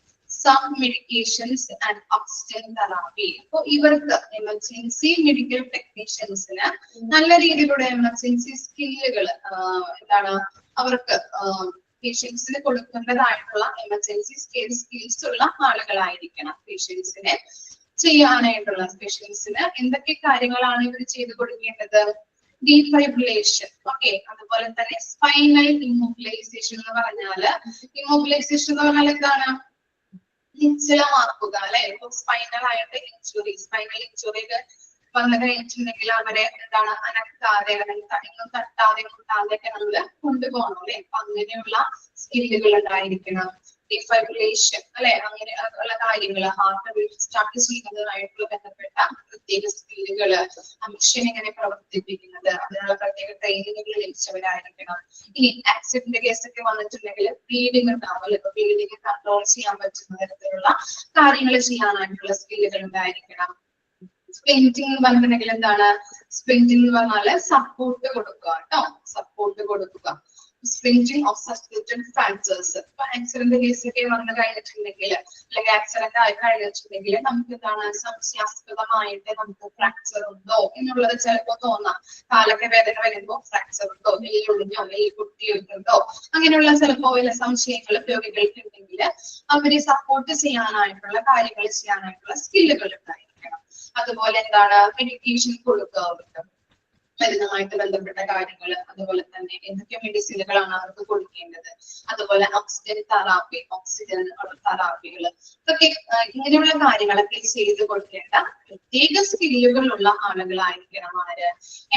some medications and oxygen therapy. So ഇവർക്ക് emergency medical ടെക്നീഷ്യൻസിന് നല്ല രീതിയിലുള്ള emergency സ്കില്ലുകൾ എന്താണ് അവർക്ക് പേഷ്യൻസിന് കൊടുക്കേണ്ടതായിട്ടുള്ള emergency skills ഉള്ള ആളുകളായിരിക്കണം. പേഷ്യൻസിനെ ചെയ്യാനായിട്ടുള്ള പേഷ്യൻസിന് എന്തൊക്കെ കാര്യങ്ങളാണ് ഇവർ ചെയ്തു കൊടുക്കേണ്ടത്? ഡീഫൈബ്രിലേഷൻ, ഓക്കെ, അതുപോലെ തന്നെ സ്പൈനൽ ഇമ്മൊബിലൈസേഷൻ എന്ന് പറഞ്ഞാല് എന്താണ്? നിശ്ചലമാക്കുക അല്ലെ. ഇപ്പൊ സ്പൈനൽ ആയിട്ട് സ്പൈനൽ ഇഞ്ചുറി വന്നു കഴിഞ്ഞിട്ടുണ്ടെങ്കിൽ അവരെ എന്താണ് അനക്കാതെ അല്ലെങ്കിൽ തട്ടാതെ കൊണ്ടാതെ ഒക്കെ നമ്മള് കൊണ്ടുപോകണം അല്ലെ. അപ്പൊ അങ്ങനെയുള്ള സ്കില്ലുകൾ ഉണ്ടായിരിക്കണം. ഡിഫൈബ്രിലേഷൻ അല്ലെ, അങ്ങനെ ഉള്ള കാര്യങ്ങൾ, ഹാർട്ട് ബീറ്റ് സ്റ്റാർട്ട് ചെയ്യുന്നതുമായിട്ടുള്ള ബന്ധപ്പെട്ട പ്രത്യേക സ്കില്ലുകള്, മെഷീൻ എങ്ങനെ പ്രവർത്തിപ്പിക്കുന്നത്, അതിനുള്ള പ്രത്യേക ട്രെയിനിങ്ങുകൾ ലഭിച്ചവരായിരിക്കണം. ഇനി ആക്സിഡന്റ് കേസ് ഒക്കെ വന്നിട്ടുണ്ടെങ്കിൽ ബ്ലീഡിംഗ് ഉണ്ടാവും. ഇപ്പൊ ബ്ലീഡിംഗ് കൺട്രോൾ ചെയ്യാൻ പറ്റുന്ന തരത്തിലുള്ള കാര്യങ്ങൾ ചെയ്യാനായിട്ടുള്ള സ്കില്ലുകൾ ഉണ്ടായിരിക്കണം. സ്പ്ലിന്റിംഗ് എന്ന് പറഞ്ഞിട്ടുണ്ടെങ്കിൽ എന്താണ്? സ്പ്ലിന്റിംഗ് എന്ന് പറഞ്ഞാല് സപ്പോർട്ട് കൊടുക്കുക കേട്ടോ, സപ്പോർട്ട് കൊടുക്കുക. Splinting of suspected fractures. ഇപ്പൊ ആക്സിഡന്റ് കേസ് ഒക്കെ വന്നു കഴിഞ്ഞിട്ടുണ്ടെങ്കിൽ അല്ലെങ്കിൽ ആക്സിഡന്റ് ആയി കഴിഞ്ഞിട്ടുണ്ടെങ്കിൽ നമുക്ക് എന്താണ് സംശയാസ്പദമായിട്ട് നമുക്ക് ഫ്രാക്ചർ ഉണ്ടോ എന്നുള്ളത് ചിലപ്പോ തോന്നാം. കാലൊക്കെ വേദന വരുമ്പോ ഫ്രാക്ചർ ഉണ്ടോ, നെല്ലൊളിഞ്ഞോ നെല്ല് കുത്തിയിട്ടുണ്ടോ, അങ്ങനെയുള്ള ചിലപ്പോ വല്ല സംശയങ്ങൾ രോഗികൾക്ക് ഉണ്ടെങ്കിൽ അവരെ സപ്പോർട്ട് ചെയ്യാനായിട്ടുള്ള കാര്യങ്ങൾ ചെയ്യാനായിട്ടുള്ള സ്കില്ലുകൾ ഉണ്ടായിരിക്കണം. അതുപോലെ എന്താണ്? മെഡിക്കേഷൻ കൊടുക്കുക അവർക്ക്. മരുന്നുമായിട്ട് ബന്ധപ്പെട്ട കാര്യങ്ങൾ, അതുപോലെ തന്നെ എന്തൊക്കെ മെഡിസിനുകളാണ് അവർക്ക് കൊടുക്കേണ്ടത്, അതുപോലെ ഓക്സിജൻ തെറാപ്പികൾ, ഇതൊക്കെ ഇങ്ങനെയുള്ള കാര്യങ്ങളൊക്കെ ചെയ്ത് കൊടുക്കേണ്ട പ്രത്യേക സ്കില്ലുകളുള്ള ആളുകളായിരിക്കണം ആര്,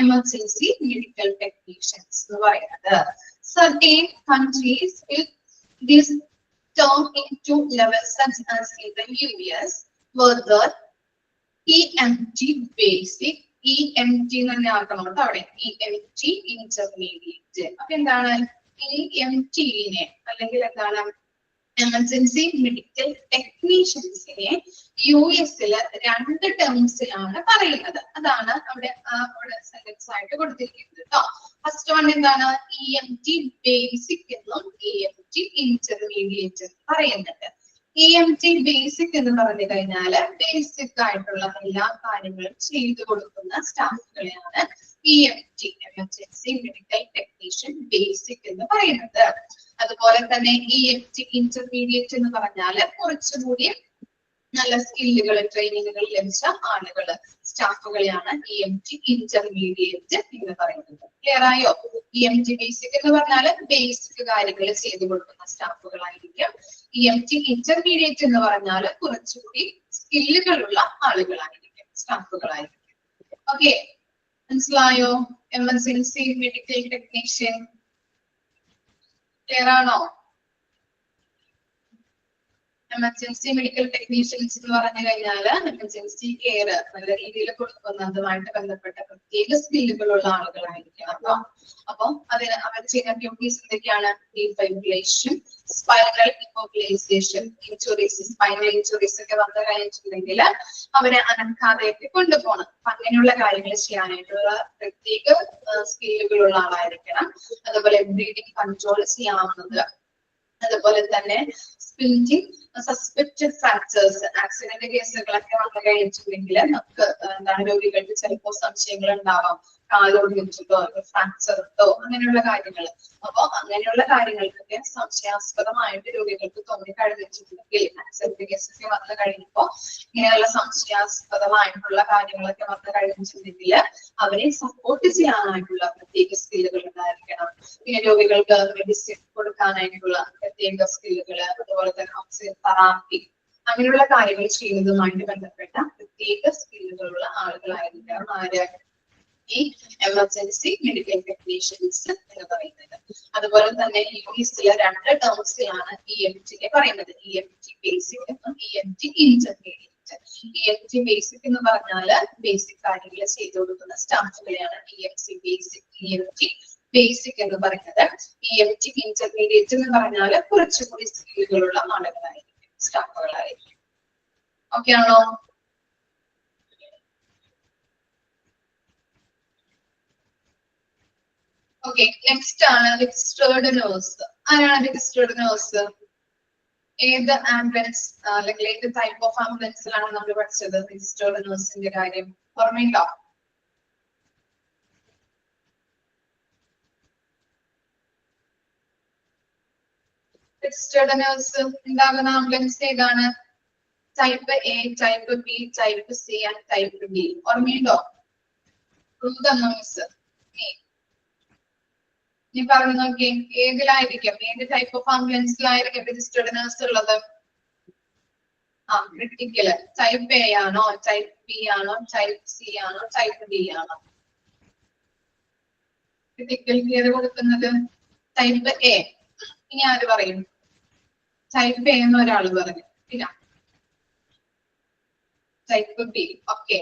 എമർജൻസി മെഡിക്കൽ ടെക്നീഷ്യൻസ് എന്ന് പറയുന്നത്. Certain countries will this term into levels such as in the US, further EMT basic, EMT എന്ന് ആക്കണം കേട്ടോ അവിടെ, EMT intermediate. അപ്പൊ എന്താണ് EMT നെ അല്ലെങ്കിൽ എന്താണ് എമർജൻസി മെഡിക്കൽ ടെക്നീഷ്യൻസിനെ US-ല് 2 ടേംസിലാണ് പറയുന്നത്. അതാണ് അവിടെ സെന്റൻസ് ആയിട്ട് കൊടുത്തിരിക്കുന്നത് കേട്ടോ. ഫസ്റ്റ് വൺ എന്താണ്, EMT ബേസിക് എന്നും EMT ഇന്റർമീഡിയറ്റ് എന്നും പറയുന്നുണ്ട്. EMT ബേസിക് എന്ന് പറഞ്ഞു കഴിഞ്ഞാല് ബേസിക് ആയിട്ടുള്ള എല്ലാ കാര്യങ്ങളും ചെയ്തു കൊടുക്കുന്ന സ്റ്റാഫുകളെയാണ് EMT emergency medical technician basic എന്ന് പറയുന്നത്. അതുപോലെ തന്നെ EMT ഇന്റർമീഡിയറ്റ് എന്ന് പറഞ്ഞാല് കുറച്ചുകൂടി നല്ല സ്കില്ലുകൾ ട്രെയിനിങ്ങുകൾ ലഭിച്ച ആളുകൾ സ്റ്റാഫുകളെയാണ് EMT ഇന്റർമീഡിയറ്റ് എന്ന് പറയുന്നത്. ക്ലിയർ ആയോ? EMT ബേസിക് എന്ന് പറഞ്ഞാല് ബേസിക് കാര്യങ്ങൾ ചെയ്തു കൊടുക്കുന്ന സ്റ്റാഫുകളായിരിക്കും. EMT ഇന്റർമീഡിയറ്റ് എന്ന് പറഞ്ഞാല് കുറച്ചുകൂടി സ്കില്ലുകളുള്ള ആളുകളായിരിക്കും, സ്റ്റാഫുകളായിരിക്കും. ഓക്കെ, മനസ്സിലായോ? എമർജൻസി മെഡിക്കൽ ടെക്നീഷ്യൻ ക്ലിയർ ആണോ? എമർജൻസി മെഡിക്കൽ ടെക്നീഷ്യൻസ് എന്ന് പറഞ്ഞു കഴിഞ്ഞാൽ എമർജൻസി കെയർ നല്ല രീതിയിൽ കൊടുക്കുന്നതുമായിട്ട് ബന്ധപ്പെട്ട പ്രത്യേക സ്കില്ലുകളുള്ള ആളുകളായിരിക്കണം കേട്ടോ. അപ്പൊ അതിന് അവർ ചെയ്യുന്ന ഡ്യൂട്ടീസ് എന്തൊക്കെയാണ്? ഡീഫൈബ്രിലേഷൻ, സ്പൈനൽ ഇമ്മൊബിലൈസേഷൻ, ഇൻജുറീസ്, സ്പൈനൽ ഇൻജുറീസ് ഒക്കെ വന്നു കഴിഞ്ഞിട്ടുണ്ടെങ്കിൽ അവരെ അനക്കാതെയൊക്കെ കൊണ്ടുപോകണം. അപ്പൊ അങ്ങനെയുള്ള കാര്യങ്ങൾ ചെയ്യാനായിട്ടുള്ള പ്രത്യേക സ്കില്ലുകളുള്ള ആളായിരിക്കണം. അതുപോലെ ബ്രീഡിംഗ് കൺട്രോൾ ചെയ്യാവുന്നത്, അതുപോലെ തന്നെ സ്പ്ലിന്റിംഗ്, സസ്പെക്റ്റഡ് ഫ്രാക്ചേഴ്സ്, ആക്സിഡന്റ് കേസുകളൊക്കെ വന്നു കഴിഞ്ഞിട്ടുണ്ടെങ്കിൽ നമുക്ക് എന്താണ് രോഗികൾക്ക് ചിലപ്പോൾ സംശയങ്ങൾ ഉണ്ടാവാം, കാലൊടിഞ്ഞിട്ടോ ഫ്രാക്ചർ ഇട്ടോ അങ്ങനെയുള്ള കാര്യങ്ങൾ. അപ്പൊ അങ്ങനെയുള്ള കാര്യങ്ങൾക്കൊക്കെ സംശയാസ്പദമായിട്ട് രോഗികൾക്ക് തോന്നിക്കഴിഞ്ഞിട്ടുണ്ടെങ്കിൽ, ആക്സിഡന്റ് കേസൊക്കെ വന്നു കഴിയുമ്പോ ഇങ്ങനെയുള്ള സംശയാസ്പദമായിട്ടുള്ള കാര്യങ്ങളൊക്കെ വന്നു കഴിഞ്ഞിട്ടുണ്ടെങ്കിൽ അവരെ സപ്പോർട്ട് ചെയ്യാനായിട്ടുള്ള പ്രത്യേക സ്കില്ലുകൾ ഉണ്ടായിരിക്കണം. പിന്നെ രോഗികൾക്ക് മെഡിസിൻ കൊടുക്കാനായിട്ടുള്ള പ്രത്യേക സ്കില്ലുകൾ, അതുപോലെ തന്നെ ഓക്സിജൻ തെറാപ്പി, അങ്ങനെയുള്ള കാര്യങ്ങൾ ചെയ്യുന്നതുമായിട്ട് ബന്ധപ്പെട്ട പ്രത്യേക സ്കില്ലുകളുള്ള ആളുകളായിരിക്കണം ആര്, ഈ എമർജൻസി മെഡിക്കൽ ടെക്നീഷ്യൻസ് എന്ന് പറയുന്നത്. അതുപോലെ തന്നെ US-ലെ 2 ടേംസിലാണ് EMT പറയുന്നത്, EMT ബേസിക് എന്നും EMT ഇന്റർമീഡിയറ്റ്. EMT ബേസിക് എന്ന് പറഞ്ഞാല് ബേസിക് കാര്യങ്ങൾ ചെയ്തു കൊടുക്കുന്ന സ്റ്റാഫുകളെയാണ് EMT ബേസിക് എന്ന് പറയുന്നത്. EMT ഇന്റർമീഡിയറ്റ് എന്ന് പറഞ്ഞാല് കുറച്ചുകൂടി സ്കില്ലുകളുള്ള ആളുകളായിരിക്കും, സ്റ്റാഫുകളായിരിക്കും. ഓക്കെ ആണോ? ഓക്കെ, നെക്സ്റ്റ് ആണ് രജിസ്റ്റേർഡ് നേഴ്സ്. ആരാണ് രജിസ്റ്റേർഡ് നേഴ്സ്? ഏത് ആംബുലൻസ് അല്ലെങ്കിൽ ഏത് ടൈപ്പ് ഓഫ് ആംബുലൻസിലാണ് നമ്മൾ പഠിച്ചത് രജിസ്റ്റേർഡ് നേഴ്സിന്റെ കാര്യം? ഓർമ്മയുണ്ടോ? രജിസ്റ്റേർഡ് നേഴ്സ് ഉണ്ടാകുന്ന ആംബുലൻസ് ഏതാണ്? Type A, type B, type C and type D. ഓർമ്മയുണ്ടോ? മിസ് നീ പറഞ്ഞു നോക്കി, ഏതിലായിരിക്കും, ഏത് ടൈപ്പ് ഓഫ് ആംബുലൻസിലായിരിക്കും രജിസ്റ്റേർഡ് നേഴ്സ് ഉള്ളത്? ക്രിട്ടിക്കല്. ടൈപ്പ് എ ആണോ, ടൈപ്പ് ബി ആണോ, ടൈപ്പ് സി ആണോ, ടൈപ്പ് ഡി ആണോ? ക്രിട്ടിക്കൽ കെയർ കൊടുക്കുന്നത് ടൈപ്പ് എ. ഇനി ആര് പറയും? ടൈപ്പ് എ എന്ന് ഒരാൾ പറഞ്ഞു. ഇല്ല, type B. Okay,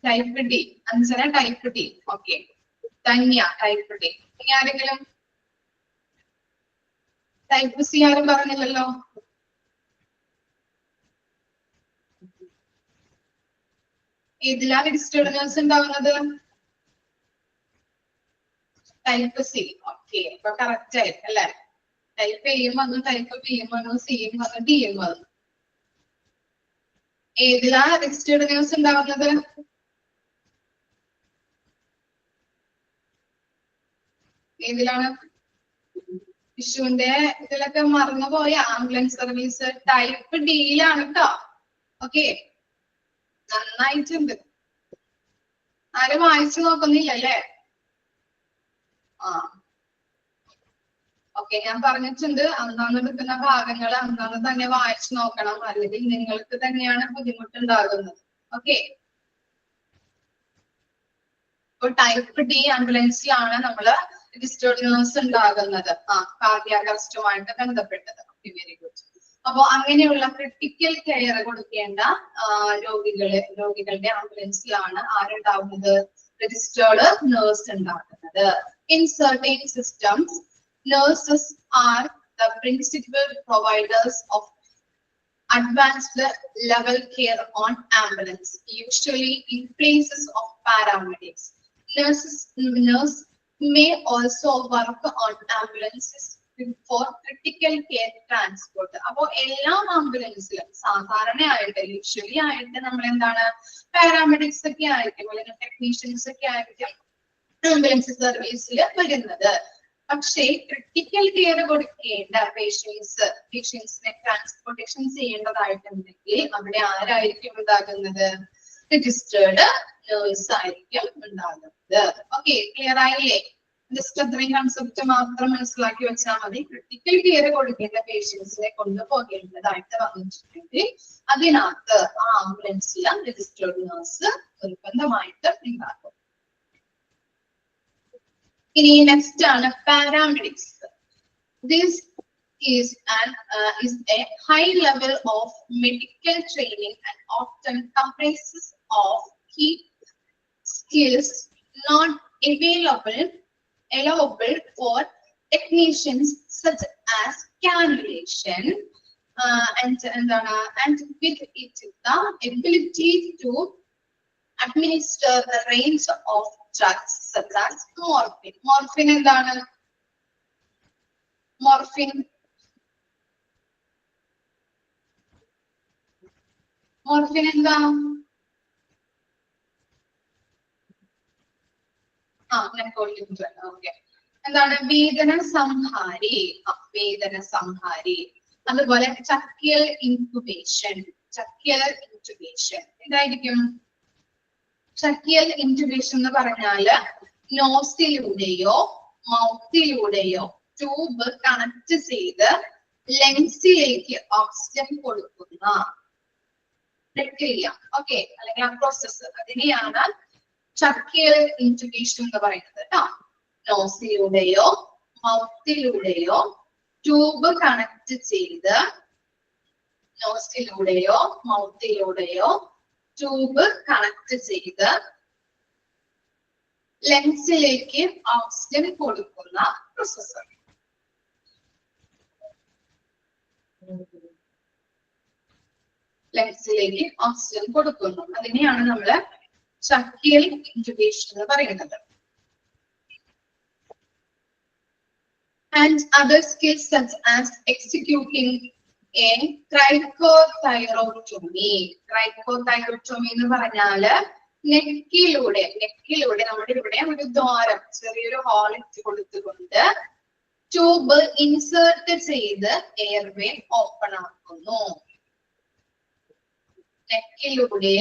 type D. Anjana type D. Okay, Dhanya type D. ഇനി ആരെങ്കിലും? ടൈപ്പ് സി ആരും പറഞ്ഞില്ലല്ലോ. ഏതിലാ രജിസ്റ്റേർഡ് നേഴ്സ് ഉണ്ടാവുന്നത്? Type C. ഓക്കെ, അപ്പൊ കറക്റ്റ് ആയിരിക്കും അല്ലെ? ടൈപ്പ് എയും വന്നു, ടൈപ്പ് ബിയും വന്നു, സിയും വന്നു, ഡിയും വന്നു. ഏതിലാ രജിസ്റ്റേർഡ് നേഴ്സ് ഉണ്ടാവുന്നത്? ഏതിലാണ്? വിഷുവിന്റെ ഇതിലൊക്കെ മറന്നുപോയ ആംബുലൻസ് സർവീസ് ടൈപ്പ് ഡിയിലാണ് കേട്ടോ. ഓക്കെ, നന്നായിട്ടുണ്ട്. ആരും വായിച്ചു നോക്കുന്നില്ലല്ലേ? ആ ഓക്കെ, ഞാൻ പറഞ്ഞിട്ടുണ്ട് അന്നാന്ന് എടുക്കുന്ന ഭാഗങ്ങൾ അന്നാന്ന് തന്നെ വായിച്ചു നോക്കണം, അല്ലെങ്കിൽ നിങ്ങൾക്ക് തന്നെയാണ് ബുദ്ധിമുട്ടുണ്ടാകുന്നത്. ഓക്കെ, ഇപ്പൊ ടൈപ്പ് ഡി ആംബുലൻസിലാണ് നമ്മള് രജിസ്റ്റേർഡ് നേഴ്സ് ഉണ്ടാകുന്നത്. കാർഡിയാക് അറസ്റ്റുമായിട്ട് ബന്ധപ്പെട്ടത്. Okay, very good. അപ്പൊ അങ്ങനെയുള്ള ക്രിട്ടിക്കൽ കെയർ കൊടുക്കേണ്ട രോഗികളുടെ ആംബുലൻസിലാണ് ആരുണ്ടാവുന്നത്? രജിസ്റ്റേർഡ് നേഴ്സ് ഉണ്ടാക്കുന്നത്. In certain systems nurses are the principal providers of advanced level care on ambulance, usually in places of paramedics. Nurse may also work on ambulances for critical care transport. അപ്പോൾ എല്ലാ ആംബുലൻസിലും സാധാരണയായിട്ട് usually ആയിട്ട് നമ്മൾ എന്താണ് paramedics ഒക്കെ ആയിരിക്കും, അല്ലെങ്കിൽ technicians ഒക്കെ ആയിരിക്കും ആംബുലൻസ് സർവീസിൽ വരുന്നത്. പക്ഷേ ക്രിട്ടിക്കൽ കെയർ കൊടുക്കേണ്ട പേഷ്യൻസിനെ ട്രാൻസ്പോർട്ടേഷൻ ചെയ്യേണ്ടതായിട്ടുണ്ടെങ്കിൽ അവിടെ ആരായിരിക്കും ഉണ്ടാകുന്നത്? രജിസ്റ്റേർഡ് നേഴ്സ് ആയിരിക്കും ഉണ്ടാകുന്നത്. ഓക്കെ, ക്ലിയർ ആയില്ലേ? ജസ്റ്റ് അത്രയും കൺസെപ്റ്റ് മാത്രം മനസ്സിലാക്കി വെച്ചാൽ മതി. ക്രിട്ടിക്കൽ കെയർ കൊടുക്കേണ്ട പേഷ്യൻസിനെ കൊണ്ടുപോകേണ്ടതായിട്ട് വന്നിട്ടുണ്ടെങ്കിൽ അതിനകത്ത് ആ ആംബുലൻസിൽ രജിസ്റ്റേർഡ് നേഴ്സ് നിർബന്ധമായിട്ട് ഉണ്ടാകും. ഇനി നെക്സ്റ്റ് ആണ് paramedics. This is a high level of medical training and often comprises of key skills not available for technicians such as cannulation and with it the ability to administer the range of drugs such as morphine. Morphine എന്താണ്? Morphine എന്താ? Okay, എന്താണ്? വേദന സംഹാരി. അതുപോലെ ചക്കിയൽ incubation. എന്തായിരിക്കും tracheal intubation എന്ന് പറഞ്ഞാല് നോസിലൂടെയോ മൗത്തിലൂടെയോ tube connect ചെയ്ത് ലങ്സിലേക്ക് oxygen കൊടുക്കുന്ന പ്രക്രിയ, ഓക്കെ, അല്ലെങ്കിൽ ആ പ്രോസസ്, അതിനെയാണ് ട്രക്കിയൽ ഇൻറ്റുബേഷൻ എന്ന് പറയുന്നത് കേട്ടോ. നോസിലൂടെയോ മൗത്തിലൂടെയോ ട്യൂബ് കണക്ട് ചെയ്ത് ട്യൂബ് കണക്ട് ചെയ്ത് ലെൻസിലേക്ക് ഓക്സിജൻ കൊടുക്കുന്ന പ്രോസസ്സർ. ലെൻസിലേക്ക് ഓക്സിജൻ കൊടുക്കുന്നു, അതിനെയാണ് നമ്മള് ട്രക്കിയൽ ഇൻറ്റുബേഷൻ എന്ന് പറയുന്നത്. And other skills such as executing a cricothyrotomy. Cricothyrotomy എന്ന് പറഞ്ഞാല് നെക്കിലൂടെ നമ്മുടെ ഇവിടെ ഒരു ദ്വാരം, ചെറിയൊരു ഹോൾ ഇട്ട് കൊടുത്തുകൊണ്ട് ട്യൂബ് ഇൻസേർട്ട് ചെയ്ത് എയർവേ ഓപ്പൺ ആക്കുന്നു. നെക്കിലൂടെ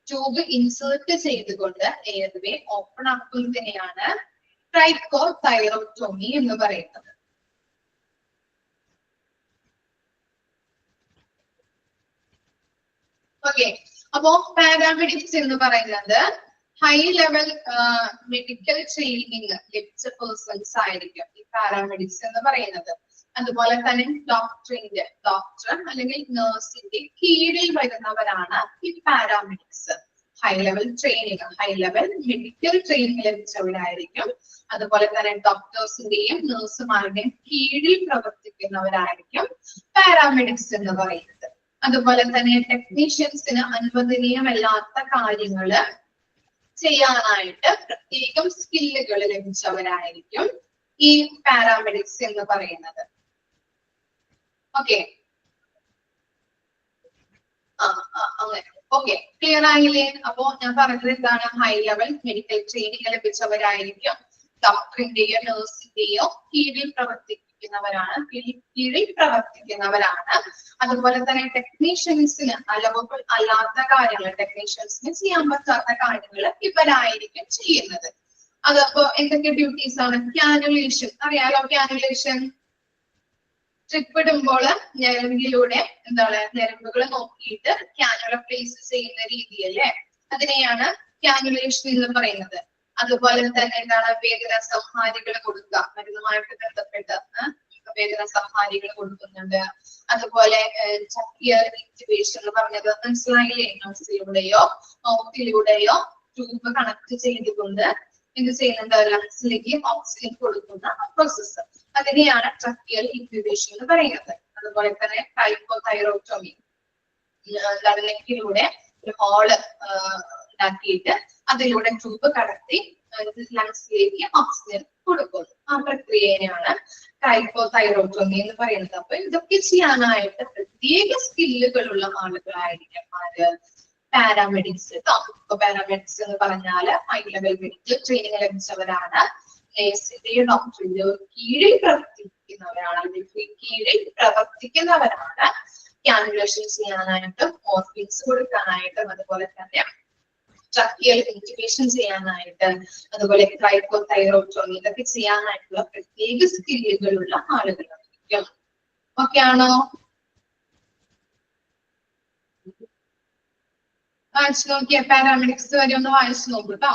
ട്യൂബ് ഇൻസേർട്ട് ചെയ്തുകൊണ്ട് എയർവേ ഓപ്പൺ ആക്കുന്നതിനെയാണ് ക്രൈക്കോതൈറോട്ടോമി എന്ന് പറയുന്നത്. ഓക്കെ, അപ്പോ പാരാമെഡിക്സ് എന്ന് പറയുന്നത് ഹൈ ലെവൽ മെഡിക്കൽ ട്രെയിനിങ് ലഭിച്ച പേഴ്സൺസ് ആയിരിക്കും ഈ പാരാമെഡിക്സ് എന്ന് പറയുന്നത്. അതുപോലെ തന്നെ ഡോക്ടർ അല്ലെങ്കിൽ നഴ്സിന്റെ കീഴിൽ വരുന്നവരാണ് ഈ paramedics. High level medical training ലഭിച്ചവരായിരിക്കും. അതുപോലെ തന്നെ ഡോക്ടേഴ്സിന്റെയും നഴ്സുമാരുടെയും കീഴിൽ പ്രവർത്തിക്കുന്നവരായിരിക്കും പാരാമെഡിക്സ് എന്ന് പറയുന്നത്. അതുപോലെ തന്നെ ടെക്നീഷ്യൻസിന് അനുവദനീയമല്ലാത്ത കാര്യങ്ങള് ചെയ്യാനായിട്ട് പ്രത്യേകം സ്കില്ലുകൾ ലഭിച്ചവരായിരിക്കും ഈ പാരാമെഡിക്സ് എന്ന് പറയുന്നത്. ഓക്കെ, അങ്ങനെ ഓക്കെ, ക്ലിയർ ആയില്ലേ? അപ്പോ ഞാൻ പറഞ്ഞത് എന്താണ്? ഹൈ ലെവൽ മെഡിക്കൽ ട്രെയിനിങ് ലഭിച്ചവരായിരിക്കും. ഡോക്ടറിന്റെയോ നഴ്സിന്റെയോ കീഴിൽ പ്രവർത്തിക്കുന്നവരാണ്, കീഴിൽ പ്രവർത്തിക്കുന്നവരാണ്. അതുപോലെ തന്നെ ടെക്നീഷ്യൻസിന് അലവബിൾ അല്ലാത്ത കാര്യങ്ങൾ, ടെക്നീഷ്യൻസിന് ചെയ്യാൻ പറ്റാത്ത കാര്യങ്ങൾ ഇവരായിരിക്കും ചെയ്യുന്നത്. അതപ്പോ എന്തൊക്കെ ഡ്യൂട്ടീസ് ആണ്? കാനുലേഷൻ അറിയാലോ. കാനുലേഷൻ ട്രിപ്പ് ഇടുമ്പോൾ ഞരമ്പിലൂടെ എന്താണ് ഞരമ്പുകൾ നോക്കിയിട്ട് കാനുല പ്ലേസ് ചെയ്യുന്ന രീതിയല്ലേ, അതിനെയാണ് കാനുലേഷൻ എന്ന് പറയുന്നത്. അതുപോലെ തന്നെ എന്താണ് വേദന സംഹാരികൾ കൊടുക്കുക, മരുന്നുമായിട്ട് ബന്ധപ്പെട്ട് വേദന സംഹാരികൾ കൊടുക്കുന്നുണ്ട്. അതുപോലെ ചക്കിയർ ഇൻറ്റുബേഷൻ എന്ന് പറഞ്ഞത് മനസ്സിലായില്ലേ? നോസിലൂടെയോ മൗത്തിലൂടെയോ ട്യൂബ് കണക്ട് ചെയ്തുകൊണ്ട് എന്ത് ചെയ്യുന്നുണ്ട്? ലങ്സിലേക്ക് ഓക്സിജൻ കൊടുക്കുന്ന പ്രോസസ്സ്, അതിനെയാണ് ട്രക്കിയൽ ഇൻറ്റുബേഷൻ എന്ന് പറയുന്നത്. അതുപോലെ തന്നെ ഹൈപ്പോതൈറോക്ടോമി, നെക്കിലൂടെ ഒരു ഹോള് ഉണ്ടാക്കിയിട്ട് അതിലൂടെ ട്യൂബ് കടത്തി ലങ്സിലേക്ക് ഓക്സിജൻ കൊടുക്കുന്നു. ആ പ്രക്രിയയാണ് ഹൈപ്പോതൈറോക്ടോമി എന്ന് പറയുന്നത്. അപ്പൊ ഇതൊക്കെ ചെയ്യാനായിട്ട് പ്രത്യേക സ്കില്ലുകളുള്ള ആളുകളായിരിക്കും ആര്? പാരാമെഡിക്സ് കേട്ടോ. ഇപ്പൊ പാരാമെഡിക്സ് എന്ന് പറഞ്ഞാല് ഹൈ ലെവൽ മെഡിക്കൽ ട്രെയിനിങ് ലഭിച്ചവരാണ്. നേഴ്സിന്റെയോ ഡോക്ടറിന്റെയോ കീഴിൽ പ്രവർത്തിക്കുന്നവരാണ്. കാനുലേഷൻ ചെയ്യാനായിട്ടും മോർഫിൻസ് കൊടുക്കാനായിട്ടും അതുപോലെ തന്നെ ട്രക്കിയൽ ഇൻറ്റുബേഷൻ ചെയ്യാനായിട്ട് അതുപോലെ ഹൈപ്പോതൈറോക്ടോമി ഇതൊക്കെ ചെയ്യാനായിട്ടുള്ള പ്രത്യേക സ്കില്ലുകളുള്ള ആളുകളായിരിക്കും. ഓക്കെ ആണോ? വായിച്ചു നോക്കിയ പാരാമെഡിക്സ് വരെ ഒന്ന് വായിച്ചു നോക്കൂ കേട്ടോ.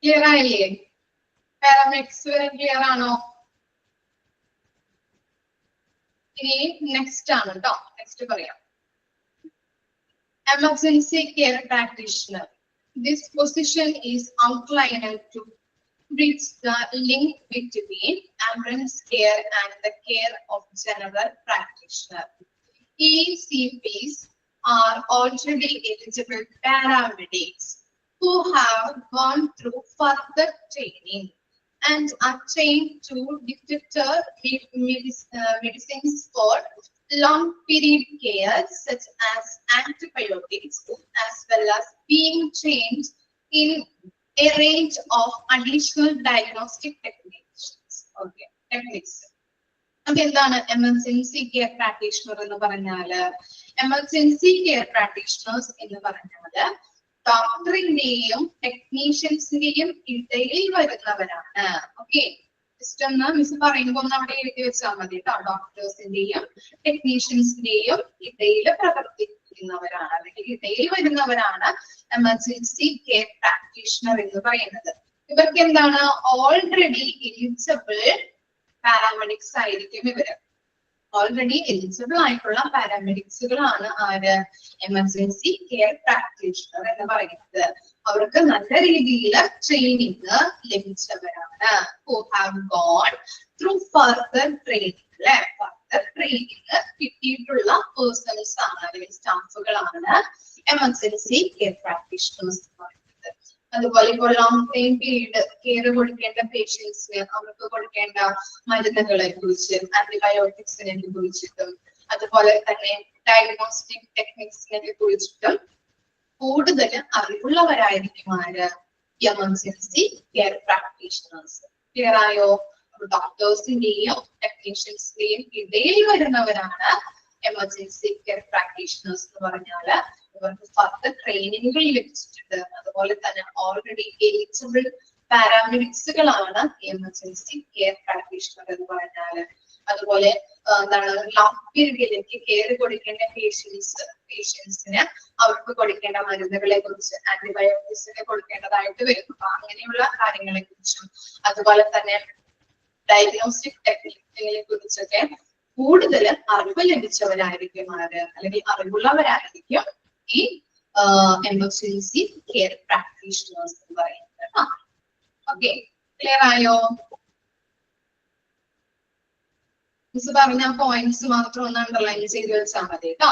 ക്ലിയർ ആയില്ലേ? പാരാമെഡിക്സ് വരെ ക്ലിയർ ആണോ? ഇനി നെക്സ്റ്റ് ആണ് കേട്ടോ. നെക്സ്റ്റ് പറയാം. Emergency care practitioner. This position is outlined to bridge the link between ambulance care and the care of general practitioner. ECPs are already eligible paramedics who have gone through further training and are trained to detect medicines for long period care such as antibiotics, as well as being trained in a range of additional diagnostic techniques. Okay, techniques. അപ്പൊ എന്താണ് emergency care practitioner എന്ന് പറഞ്ഞാല്? Emergency care practitioners എന്ന് പറഞ്ഞാല് ഡോക്ടറിന്റെയും ടെക്നീഷ്യൻസിന്റെയും ഇടയിൽ വരുന്നവരാണ്. Okay, just ഒന്ന് miss പറയുമ്പോൾ ഒന്ന് അവിടെ എഴുതി വെച്ചാൽ മതി കേട്ടോ. ഡോക്ടേഴ്സിന്റെയും ടെക്നീഷ്യൻസിന്റെയും ഇടയിൽ പ്രവർത്തിക്കുന്നവരാണ് അല്ലെങ്കിൽ ഇടയിൽ വരുന്നവരാണ് എമർജൻസി കെയർ പ്രാക്ടീഷണർ എന്ന് പറയുന്നത്. ഇവർക്ക് എന്താണ്, ഓൾറെഡി എലിജിബിൾ പാരാമെഡിക്സ് ആയിരിക്കും ഇവര്. ഓൾറെഡി എലിജിബിൾ ആയിട്ടുള്ള പാരാമെഡിക്സുകളാണ് ആര്, എമർജൻസി കെയർ പ്രാക്ടീഷണർ എന്ന് പറയുന്നത്. അവർക്ക് നല്ല രീതിയിൽ ട്രെയിനിങ് ലഭിച്ചവരാണ്. who have gone through further training, അല്ലെ, ഫർദർ ട്രെയിനിങ് കിട്ടിയിട്ടുള്ള പേഴ്സൺസ് ആണ് അല്ലെങ്കിൽ സ്റ്റാഫുകളാണ് എമർജൻസി കെയർ പ്രാക്ടീഷണേഴ്സ് എന്ന് പറയുന്നത്. അതുപോലെ ഇപ്പോൾ ലോങ് ടൈം പീരീഡ് കെയർ കൊടുക്കേണ്ട പേഷ്യൻസിന് അവർക്ക് കൊടുക്കേണ്ട മരുന്നുകളെ കുറിച്ച്, ആന്റിബയോട്ടിക്സിനെ കുറിച്ചിട്ടും അതുപോലെ തന്നെ ഡയഗ്നോസ്റ്റിക് ടെക്നിക്സിനെ കുറിച്ചിട്ടും കൂടുതൽ അറിവുള്ളവരായിരിക്കും ആര്, എമർജൻസി കെയർ പ്രാക്ടീഷണേഴ്സ്. ക്ലിയർ ആയോ? ഡോക്ടേഴ്സിന്റെയും ടെക്നീഷ്യൻസിന്റെയും ഇടയിൽ വരുന്നവരാണ് എമർജൻസി കെയർ പ്രാക്ടീഷണേഴ്സ് എന്ന് പറഞ്ഞാല്. ഇവർക്ക് ഫർദർ ട്രെയിനിങ്ങുകൾ ലഭിച്ചിട്ടുണ്ട്. അതുപോലെ തന്നെ ഓൾറെഡി എലിജിബിൾ പാരാമെഡിക്സുകളാണ് എമർജൻസി കെയർ പ്രാക്ടീഷണർ എന്ന് പറഞ്ഞാല്. അതുപോലെ എന്താണ്, ലോങ് പീരീഡിലേക്ക് കെയർ കൊടുക്കേണ്ട പേഷ്യൻസിന് അവർക്ക് കൊടുക്കേണ്ട മരുന്നുകളെ കുറിച്ച്, ആന്റിബയോട്ടിക്സിനെ കൊടുക്കേണ്ടതായിട്ട് വരും. അപ്പൊ അങ്ങനെയുള്ള കാര്യങ്ങളെ കുറിച്ചും അതുപോലെ തന്നെ ഡയഗ്നോസ്റ്റിക് ടെക്നിക്കിനെ കുറിച്ചൊക്കെ കൂടുതൽ അറിവ് ലഭിച്ചവരായിരിക്കും ആര്, അല്ലെങ്കിൽ അറിവുള്ളവരായിരിക്കും ഈ എമർജൻസി കെയർ പ്രാക്ടീഷണേഴ്സ് എന്ന് പറയുന്നത്. ഓക്കെ, ക്ലിയർ ആയോ? മിസ് പറഞ്ഞ പോയിന്റ്സ് മാത്രം ഒന്ന് അണ്ടർലൈൻ ചെയ്ത് വെച്ചാൽ മതി കേട്ടോ.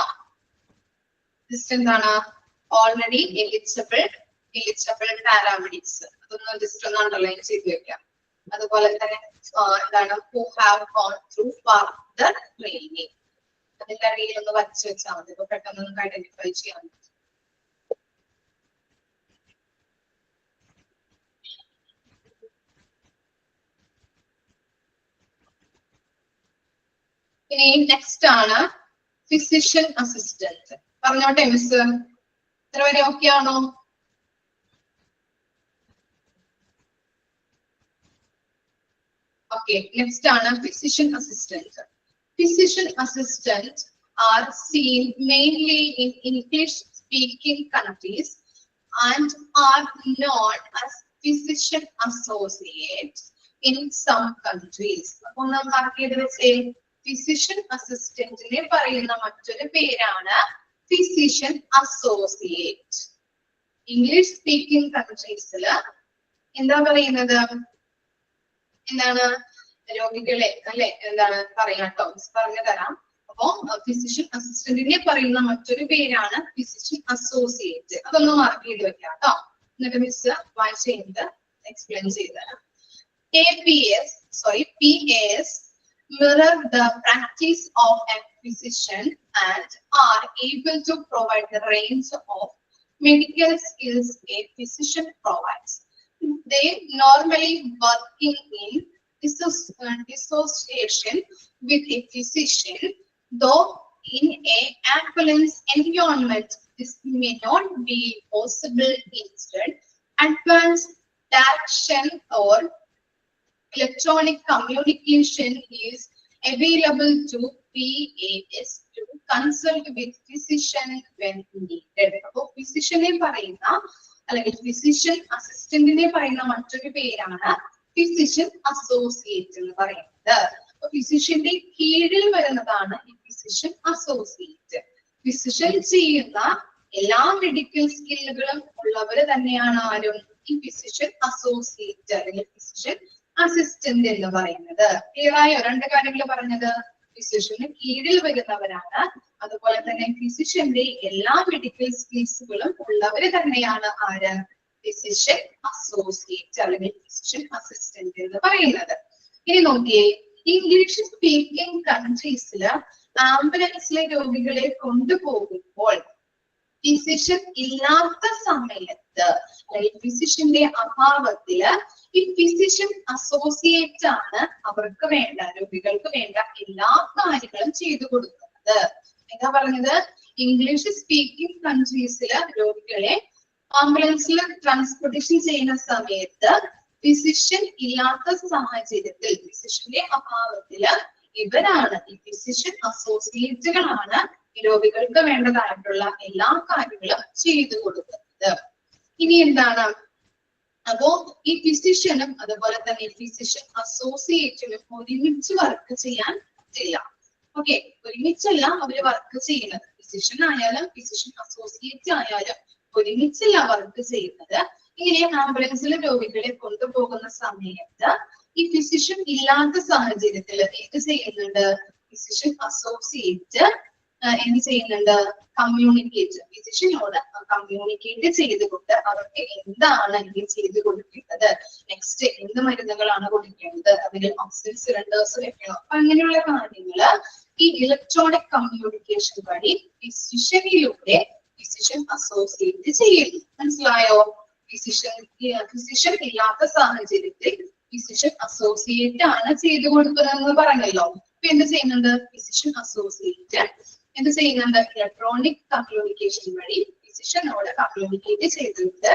ജസ്റ്റ് എന്താണ്, ഓൾറെഡി എലിജിബിൾ പാരാമെഡിക്സ്, അതൊന്ന് ജസ്റ്റ് ഒന്ന് അണ്ടർലൈൻ ചെയ്ത് വെക്കാം. അതുപോലെ തന്നെ എന്താണ്, who have gone through further training, അതിന്റെ അടിയിൽ ഒന്ന് വരച്ചു വെച്ചാൽ മതി. ഇപ്പൊ പെട്ടെന്ന് നമുക്ക് ഐഡന്റിഫൈ ചെയ്യാൻ പറ്റും. ഇനി നെക്സ്റ്റ് ആണ് ഫിസിഷ്യൻ അസിസ്റ്റന്റ്. പറഞ്ഞോട്ടെ മിസ്, ഇത്ര വരെ ഓക്കെ ആണോ? ഓക്കെ, നെക്സ്റ്റ് ആണ് physician assistant. Physician assistants are seen mainly in English-speaking countries and are known as physician associates in some countries. അപ്പോൾ നമുക്ക് ഫിസിഷ്യൻ അസിസ്റ്റന്റിനെ പറയുന്ന മറ്റൊരു പേരാണ് ഫിസിഷ്യൻ അസോസിയേറ്റ്. ഇംഗ്ലീഷ് സ്പീക്കിംഗ് കൺട്രീസിൽ എന്താ പറയുന്നത്, എന്താണ്, രോഗികളെ അല്ലെ എന്താണ് പറയാട്ടോ, പറഞ്ഞു തരാം. അപ്പൊ ഫിസിഷ്യൻ അസിസ്റ്റന്റിനെ പറയുന്ന മറ്റൊരു പേരാണ് ഫിസിഷ്യൻ അസോസിയേറ്റ്. അതൊന്ന് മാർക്ക് ചെയ്ത് വെക്കാം കേട്ടോ. എന്നിട്ട് മിസ് വായിച്ച് കഴിഞ്ഞിട്ട് എക്സ്പ്ലെയിൻ ചെയ്ത് തരാം. PAS mirror the practice of a physician and are able to provide the range of medical skills a physician provides. They normally working in association with a physician, though in a ambulance environment this may not be possible. Instead, advanced direction or electronic communication is available to PAS to consult with physician when needed. So physician പറയുന്ന അല്ലെങ്കിൽ physician അസിസ്റ്റന്റിനെ പറയുന്ന മറ്റൊരു പേരാണ് physician associate എന്ന് പറയുന്നത്. ഫിസിഷ്യന്റെ കീഴിൽ വരുന്നതാണ് ഈ ഫിസിഷ്യൻ അസോസിയേറ്റ്. ഫിസിഷ്യൻ ചെയ്യുന്ന എല്ലാ മെഡിക്കൽ സ്കില്ലുകളും ഉള്ളവര് തന്നെയാണ് ആരും ഈ ഫിസിഷ്യൻ അസോസിയേറ്റ് അല്ലെങ്കിൽ ഫിസിഷ്യൻ അസിസ്റ്റന്റ് എന്ന് പറയുന്നത്. ക്ലിയർ ആയോ? രണ്ട് കാര്യങ്ങൾ പറഞ്ഞത്, ഫിസിഷ്യന് കീഴിൽ വരുന്നവരാണ്, അതുപോലെ തന്നെ ഫിസിഷ്യന്റെ എല്ലാ മെഡിക്കൽ സ്കിൽസുകളും ഉള്ളവര് തന്നെയാണ് ആര്, ഫിസിഷ്യൻ അസോസിയേറ്റ് അല്ലെങ്കിൽ ഫിസിഷ്യൻ അസിസ്റ്റന്റ് എന്ന് പറയുന്നത്. ഇനി നോക്കിയേ, ഇംഗ്ലീഷ് സ്പീക്കിംഗ് കൺട്രീസില് ആംബുലൻസിലെ രോഗികളെ കൊണ്ടുപോകുമ്പോൾ ഫിസിഷ്യൻ ഇല്ലാത്ത സമയത്ത് അല്ലെങ്കിൽ ഫിസിഷ്യന്റെ അഭാവത്തില് ഈ ഫിസിഷ്യൻ അസോസിയേറ്റ് ആണ് അവർക്ക് വേണ്ട രോഗികൾക്ക് വേണ്ട എല്ലാ കാര്യങ്ങളും ചെയ്തു കൊടുക്കുന്നത്. എന്താ പറഞ്ഞത്? ഇംഗ്ലീഷ് സ്പീക്കിംഗ് കൺട്രീസിലെ രോഗികളെ ആംബുലൻസിൽ ട്രാൻസ്പോർട്ടേഷൻ ചെയ്യുന്ന സമയത്ത് ഫിസിഷ്യൻ ഇല്ലാത്ത സാഹചര്യത്തിൽ, ഫിസിഷ്യന്റെ അഭാവത്തില് ഇവരാണ്, ഈ ഫിസിഷ്യൻ അസോസിയേറ്റുകളാണ് രോഗികൾക്ക് വേണ്ടതായിട്ടുള്ള എല്ലാ കാര്യങ്ങളും ചെയ്തു കൊടുക്കുന്നത്. ഇനി എന്താണ്? അപ്പോ ഈ ഫിസിഷ്യനും അതുപോലെ തന്നെ ഫിസിഷ്യൻ അസോസിയേറ്റിനും ഒരുമിച്ച് വർക്ക് ചെയ്യാൻ പറ്റില്ല. ഓക്കെ, ഒരുമിച്ചല്ല അവര് വർക്ക് ചെയ്യുന്നത്. ഫിസിഷ്യൻ ആയാലും ഫിസിഷ്യൻ അസോസിയേറ്റ് ആയാലും ഒരുമിച്ചല്ല വർക്ക് ചെയ്യുന്നത്. ഇങ്ങനെ ആംബുലൻസിൽ രോഗികളെ കൊണ്ടുപോകുന്ന സമയത്ത് ഈ ഫിസിഷ്യൻ ഇല്ലാത്ത സാഹചര്യത്തിൽ എന്ത് ചെയ്യുന്നുണ്ട്? ഫിസിഷ്യൻ അസോസിയേറ്റ് എന്ത് ചെയ്യുന്നുണ്ട്? കമ്മ്യൂണിക്കേറ്റ്, ഫിസിഷ്യനോട് കമ്മ്യൂണിക്കേറ്റ് ചെയ്തുകൊണ്ട് അവർക്ക് എന്താണ് ഇനി ചെയ്തു കൊടുക്കേണ്ടത്, നെക്സ്റ്റ് എന്ത് മരുന്നുകളാണ് കൊടുക്കേണ്ടത്, അതിന് ഓക്സിജൻ സിലിണ്ടേഴ്സ് വെക്കണം, അപ്പൊ അങ്ങനെയുള്ള കാര്യങ്ങള് ഈ ഇലക്ട്രോണിക് കമ്മ്യൂണിക്കേഷൻ വഴി ഫിസിഷ്യനിലൂടെ ഫിസിഷ്യൻ അസോസിയേറ്റ് ചെയ്യുന്നു. മനസ്സിലായോ? ഫിസിഷ്യൻ ഇല്ലാത്ത സാഹചര്യത്തിൽ ഫിസിഷ്യൻ അസോസിയേറ്റ് ആണ് ചെയ്തു കൊടുക്കുന്നതെന്ന് പറഞ്ഞല്ലോ. അപ്പൊ എന്ത് ചെയ്യുന്നുണ്ട്? ഫിസിഷ്യൻ അസോസിയേറ്റ് എന്ത് ചെയ്യുന്നുണ്ട്? ഇലക്ട്രോണിക് കമ്മ്യൂണിക്കേഷൻ വഴി ഫിസിഷ്യനോട് കമ്മ്യൂണിക്കേറ്റ് ചെയ്തിട്ട്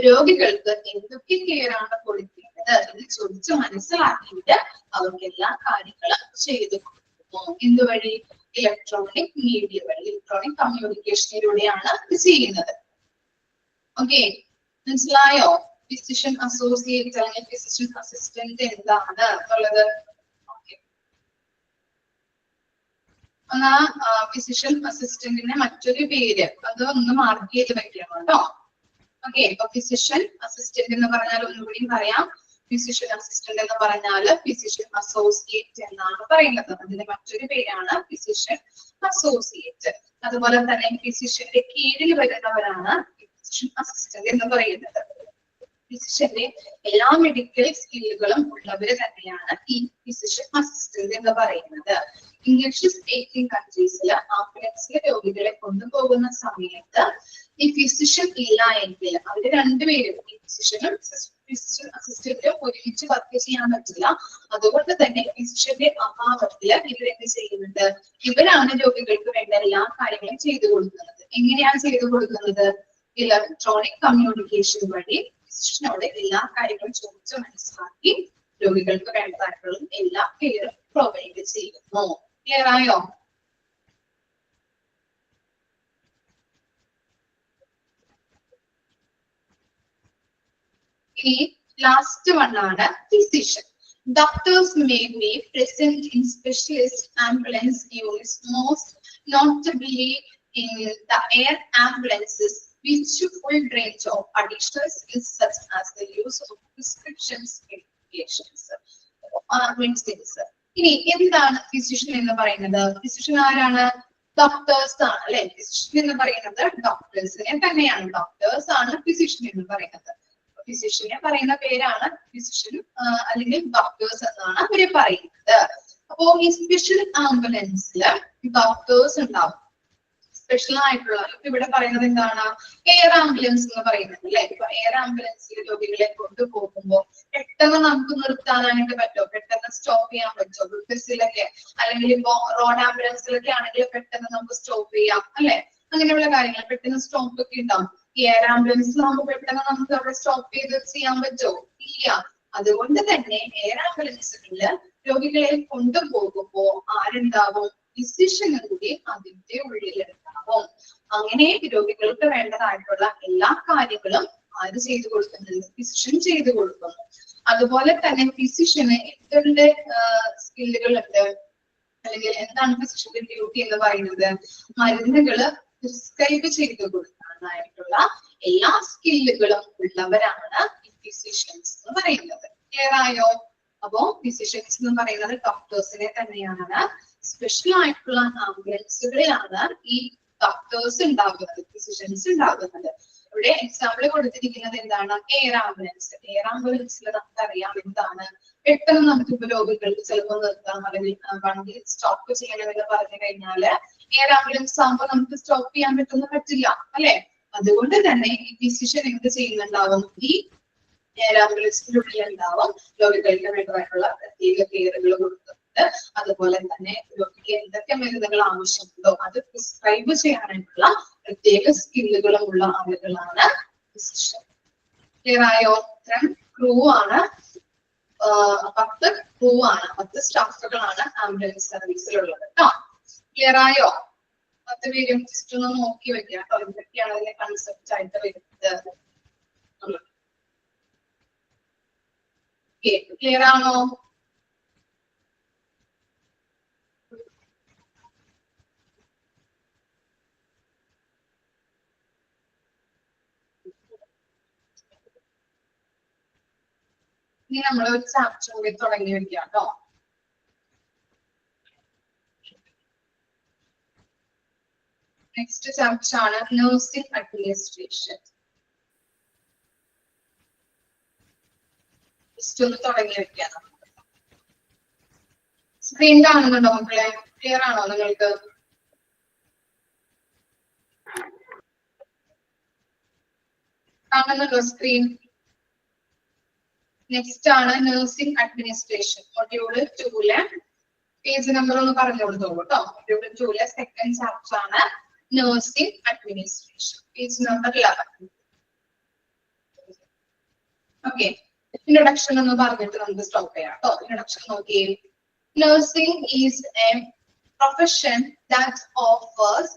രോഗികൾക്ക് എന്തൊക്കെ കെയർ ആണ് കൊടുക്കേണ്ടത് എന്ന് ചോദിച്ച് മനസ്സിലാക്കിയിട്ട് അവർക്ക് എല്ലാ കാര്യങ്ങളും ചെയ്തു കൊടുക്കുന്നു. എന്തുവഴി? ഇലക്ട്രോണിക് മീഡിയ വഴി, ഇലക്ട്രോണിക് കമ്മ്യൂണിക്കേഷനിലൂടെയാണ് ഇത് ചെയ്യുന്നത്. ഓക്കെ, മനസ്സിലായോ? ഫിസിഷ്യൻ അസോസിയേറ്റ് അല്ലെങ്കിൽ ഫിസിഷ്യൻ അസിസ്റ്റന്റ് എന്താണ് എന്നുള്ളത്? എന്നാ ഫിസിഷ്യൻ അസിസ്റ്റന്റിന്റെ മറ്റൊരു പേര് അത് ഒന്ന് മാർക്ക് ചെയ്ത് വെക്കണം കേട്ടോ. ഓക്കെ, അപ്പൊ ഫിസിഷ്യൻ അസിസ്റ്റന്റ് എന്ന് പറഞ്ഞാൽ ഒന്നുകൂടി പറയാം. ഫിസിഷ്യൻ അസിസ്റ്റന്റ് എന്ന് പറഞ്ഞാൽ ഫിസിഷ്യൻ അസോസിയേറ്റ് എന്നാണ് പറയുന്നത്. അതിന്റെ മറ്റൊരു പേരാണ് ഫിസിഷ്യൻ അസോസിയേറ്റ്. അതുപോലെ തന്നെ ഫിസിഷ്യന്റെ കീഴിൽ വരുന്നവരാണ് ഫിസിഷ്യൻ അസിസ്റ്റന്റ് എന്ന് പറയുന്നത്. ഫിസിഷ്യന്റെ എല്ലാ മെഡിക്കൽ സ്കില്ലുകളും ഉള്ളവര് തന്നെയാണ് ഈ ഫിസിഷ്യൻ അസിസ്റ്റന്റ് എന്ന് പറയുന്നത്. ഇംഗ്ലീഷ് സ്പീക്കിംഗ് കൺട്രീസിൽ ആംബുലൻസിലെ രോഗികളെ കൊണ്ടുപോകുന്ന സമയത്ത് ഈ ഫിസിഷ്യൻ ഇല്ല എങ്കിൽ അവര് രണ്ടുപേരും, ഈ ഫിസിഷ്യനും ഫിസിഷ്യൻ അസിസ്റ്റന്റും ഒരുമിച്ച് വർക്ക് ചെയ്യാൻ പറ്റില്ല. അതുകൊണ്ട് തന്നെ ഫിസിഷ്യന്റെ അഭാവത്തില് ഇവരെന്ത് ചെയ്യുന്നുണ്ട്? ഇവരാണ് രോഗികൾക്ക് വേണ്ട എല്ലാ കാര്യങ്ങളും ചെയ്തു കൊടുക്കുന്നത്. എങ്ങനെയാണ് ചെയ്തു കൊടുക്കുന്നത്? ഇലക്ട്രോണിക് കമ്മ്യൂണിക്കേഷൻ വഴി ഫിസിഷ്യനോട് എല്ലാ കാര്യങ്ങളും ചോദിച്ച് മനസ്സിലാക്കി രോഗികൾക്ക് വേണ്ടതായിട്ടുള്ള എല്ലാ കെയറും പ്രൊവൈഡ് ചെയ്യുന്നു. ക്ലിയർ ആയോ? ഇനി ലാസ്റ്റ് വൺ ആണ് physician. Doctors may be present in specialist ambulance units, most notably in the air ambulances, which full range of additional skills such as the use of prescriptions medications, medicines. ഇനി എന്താണ് physician എന്ന് പറയുന്നത്? Physician ആരാണ്? Doctors ആണ് അല്ലെ? Physician എന്ന് പറയുന്നത് ഡോക്ടേഴ്സിനെ തന്നെയാണ്. ഡോക്ടേഴ്സ് ആണ് ഫിസിഷ്യൻ എന്ന് പറയുന്നത്. ഫിസിഷ്യനെ പറയുന്ന പേരാണ് ഫിസിഷ്യൻ അല്ലെങ്കിൽ ഡോക്ടേഴ്സ് എന്നാണ് അവര് പറയുന്നത്. അപ്പോ ഈ സ്പെഷ്യൽ ആംബുലൻസില് ഡോക്ടേഴ്സ് ഉണ്ടാവും. സ്പെഷ്യൽ ആയിട്ടുള്ള ഇവിടെ പറയുന്നത് എന്താണ്? എയർ ആംബുലൻസ് എന്ന് പറയുന്നത് അല്ലെ? ഇപ്പൊ എയർ ആംബുലൻസിൽ രോഗികളെ കൊണ്ടുപോകുമ്പോൾ പെട്ടെന്ന് നമുക്ക് നിർത്താനായിട്ട് പറ്റുമോ? പെട്ടെന്ന് സ്റ്റോപ്പ് ചെയ്യാൻ പറ്റുമോ? ബസ്സിലൊക്കെ അല്ലെങ്കിൽ ഇപ്പോ റോഡ് ആംബുലൻസിലൊക്കെ ആണെങ്കിൽ പെട്ടെന്ന് നമുക്ക് സ്റ്റോപ്പ് ചെയ്യാം അല്ലെ? അങ്ങനെയുള്ള കാര്യങ്ങൾ പെട്ടെന്ന് സ്റ്റോപ്പ് ഒക്കെ ഉണ്ടാവും. ഈ എയർ ആംബുലൻസിലാകുമ്പോൾ പെട്ടെന്ന് നമുക്ക് അവിടെ സ്റ്റോപ്പ് ചെയ്ത് ചെയ്യാൻ പറ്റുമോ? ഇല്ല. അതുകൊണ്ട് തന്നെ എയർ ആംബുലൻസുകളില് രോഗികളെ കൊണ്ടുപോകുമ്പോ ആരുണ്ടാവും? ഫിസിഷ്യനും കൂടി അതിന്റെ ഉള്ളിലുണ്ടാവും. അങ്ങനെ രോഗികൾക്ക് വേണ്ടതായിട്ടുള്ള എല്ലാ കാര്യങ്ങളും ആര് ചെയ്തു കൊടുക്കുന്നുണ്ട്? ഫിസിഷ്യൻ ചെയ്തു കൊടുക്കുന്നു. അതുപോലെ തന്നെ ഫിസിഷ്യന് എന്തുണ്ട് സ്കില്ലുകളുണ്ട് അല്ലെങ്കിൽ എന്താണ് ഫിസിഷ്യന്റെ ഡ്യൂട്ടി എന്ന് പറയുന്നത്? മരുന്നുകള് പ്രിസ്ക്രൈബ് ചെയ്തു കൊടുക്കാനായിട്ടുള്ള എല്ലാ സ്കില്ലുകളും ഉള്ളവരാണ് ഈ ഫിസിഷ്യൻസ് എന്ന് പറയുന്നത്. ക്ലിയർ ആയോ? അപ്പോ ഫിസിഷ്യൻസ് എന്ന് പറയുന്നത് ഡോക്ടേഴ്സിനെ തന്നെയാണ്. സ്പെഷ്യൽ ആയിട്ടുള്ള ആംബുലൻസുകളിലാണ് ഈ ഡോക്ടേഴ്സ് ഉണ്ടാകുന്നത്, ഫിസിഷ്യൻസ് ഉണ്ടാകുന്നത്. ഇവിടെ എക്സാമ്പിൾ കൊടുത്തിരിക്കുന്നത് എന്താണ്? Air ambulance. എയർ ആംബുലൻസിൽ നമുക്കറിയാം എന്താണ്? പെട്ടെന്ന് നമുക്കിപ്പോ രോഗികൾക്ക് ചിലപ്പോൾ നിർത്താം അല്ലെങ്കിൽ വണ്ടി സ്റ്റോപ്പ് ചെയ്യണമെന്ന് പറഞ്ഞു കഴിഞ്ഞാല് എയർ ആംബുലൻസ് ആകുമ്പോൾ നമുക്ക് സ്റ്റോപ്പ് ചെയ്യാൻ പറ്റില്ല അല്ലെ? അതുകൊണ്ട് തന്നെ ഈ ഫിസിഷ്യൻ എന്ത് ചെയ്യുന്നുണ്ടാവും? ഈ എയർ ആംബുലൻസിന്റെ ഉള്ളിൽ ഉണ്ടാവും. രോഗികൾക്ക് വേണ്ടതായിട്ടുള്ള പ്രത്യേക കെയറുകൾ കൊടുക്കും. കൊടുക്കാനുണ്ട്. അതുപോലെ തന്നെ രോഗിക്ക് എന്തൊക്കെ മരുന്നുകൾ ആവശ്യമുണ്ടോ അത് പ്രിസ്ക്രൈബ് ചെയ്യാനായിട്ടുള്ള പ്രത്യേക സ്കില്ലുകളുമുള്ള ആളുകളാണ് ഫിസിഷ്യൻ. ക്ലിയർ ആയോ? ക്രൂ ആണ്, 10 ക്രൂ ആണ്, 10 സ്റ്റാഫുകളാണ് ആംബുലൻസ് സർവീസിലുള്ളത് കേട്ടോ. ക്ലിയർ ആയോ? 10 പേരും ജസ്റ്റ് ഒന്ന് നോക്കി വെക്കുക കേട്ടോ, എന്തൊക്കെയാണ് അതിന്റെ കൺസെപ്റ്റ് ആയിട്ട് വരുന്നത്. ക്ലിയർ ആണോ? ഇനി നമ്മൾ ഒരു ചാപ്റ്റർ കൂടി തുടങ്ങി വെക്കുക കേട്ടോ. നെക്സ്റ്റ് ചാപ്റ്റർ ആണ് നഴ്സിംഗ് അഡ്മിനിസ്ട്രേഷൻ. ജസ്റ്റ് ഒന്ന് തുടങ്ങി വെക്കുക. സ്ക്രീൻ കാണുന്നുണ്ടോ മക്കളെ? ക്ലിയർ ആണോ നിങ്ങൾക്ക്? കാണുന്നുണ്ടോ സ്ക്രീൻ? നെക്സ്റ്റ് ആണ് nursing administration. Module 2 page number ഒന്ന് പറഞ്ഞു കൊടുത്തോളൂ കേട്ടോ. മൊഡ്യൂള് 2 സെക്കൻഡ് ചാപ്റ്റർ ആണ് nursing administration, page number 11. Okay, introduction ഒന്ന് പറഞ്ഞിട്ട് നമുക്ക് സ്റ്റോപ്പ് ചെയ്യാം കേട്ടോ. ഇൻട്രൊഡക്ഷൻ നോക്കിയേ. Nursing is a profession that offers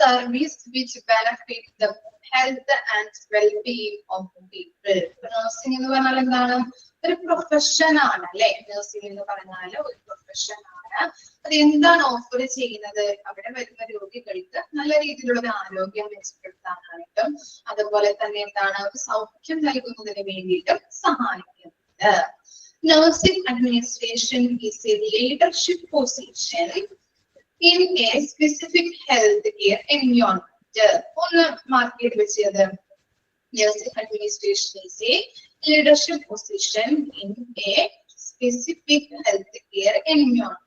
service which benefit the health and well-being of people. Nursing എന്ന് പറഞ്ഞാൽ എന്താണ്? ഒരു പ്രൊഫഷൻ ആണ് അല്ലെ? നഴ്സിംഗ് എന്ന് പറഞ്ഞാൽ ഒരു പ്രൊഫഷൻ ആണ്. അത് എന്താണ് ഓഫർ ചെയ്യുന്നത്? അവിടെ വരുന്ന രോഗികൾക്ക് നല്ല രീതിയിലുള്ള ഒരു ആരോഗ്യം മെച്ചപ്പെടുത്താനായിട്ടും അതുപോലെ തന്നെ എന്താണ് ഒരു സൗഖ്യം നൽകുന്നതിന് വേണ്ടിയിട്ടും സഹായിക്കുന്നുണ്ട്. Nursing administration is a leadership position in a specific healthcare environment. ഒന്ന് മാർക്ക് ചെയ്ത് വെച്ചത്. Nursing administration is a leadership position in a specific healthcare environment.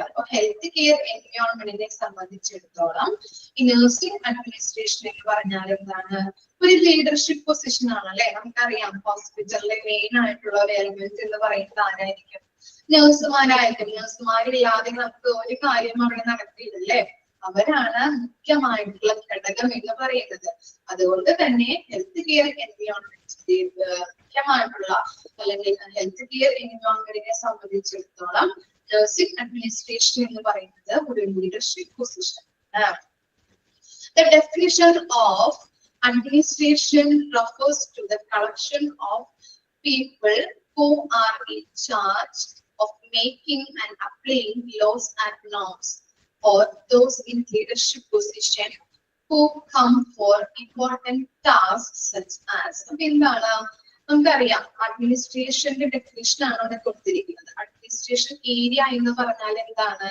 അപ്പൊ ഹെൽത്ത് കെയർ എൻവയോൺമെന്റിനെ സംബന്ധിച്ചിടത്തോളം ഈ നഴ്സിംഗ് അഡ്മിനിസ്ട്രേഷൻ എന്ന് പറഞ്ഞാൽ എന്താണ്? ഒരു ലീഡർഷിപ്പ് പൊസിഷൻ ആണ് അല്ലെ? നമുക്കറിയാം ഹോസ്പിറ്റലിലെ മെയിൻ ആയിട്ടുള്ള ഒരു എലമെന്റ് എന്ന് പറയുന്നത് ആരായിരിക്കും? നഴ്സുമാരായിരിക്കും. നഴ്സുമാരില്ലാതെ നമുക്ക് ഒരു കാര്യം അവിടെ നടക്കില്ലല്ലേ? അവരാണ് മുഖ്യമായിട്ടുള്ള ഘടകം എന്ന് പറയുന്നത്. അതുകൊണ്ട് തന്നെ ഹെൽത്ത് കെയർ എൻവയോൺമെന്റ് മുഖ്യമായിട്ടുള്ള അല്ലെങ്കിൽ ഹെൽത്ത് കെയർ എൻവയോൺമെന്റിനെ സംബന്ധിച്ചിടത്തോളം നഴ്സിംഗ് അഡ്മിനിസ്ട്രേഷൻ എന്ന് പറയുന്നത് ഒരു leadership position. The definition of administration refers to the collection of people who are in charge of making and applying laws and norms, or those in leadership position who come for important tasks such as. എന്താണ് നമുക്കറിയാം? അഡ്മിനിസ്ട്രേഷന്റെ definition ആണ് അവിടെ കൊടുത്തിരിക്കുന്നത്. Administration area എന്ന് പറഞ്ഞാൽ എന്താണ്?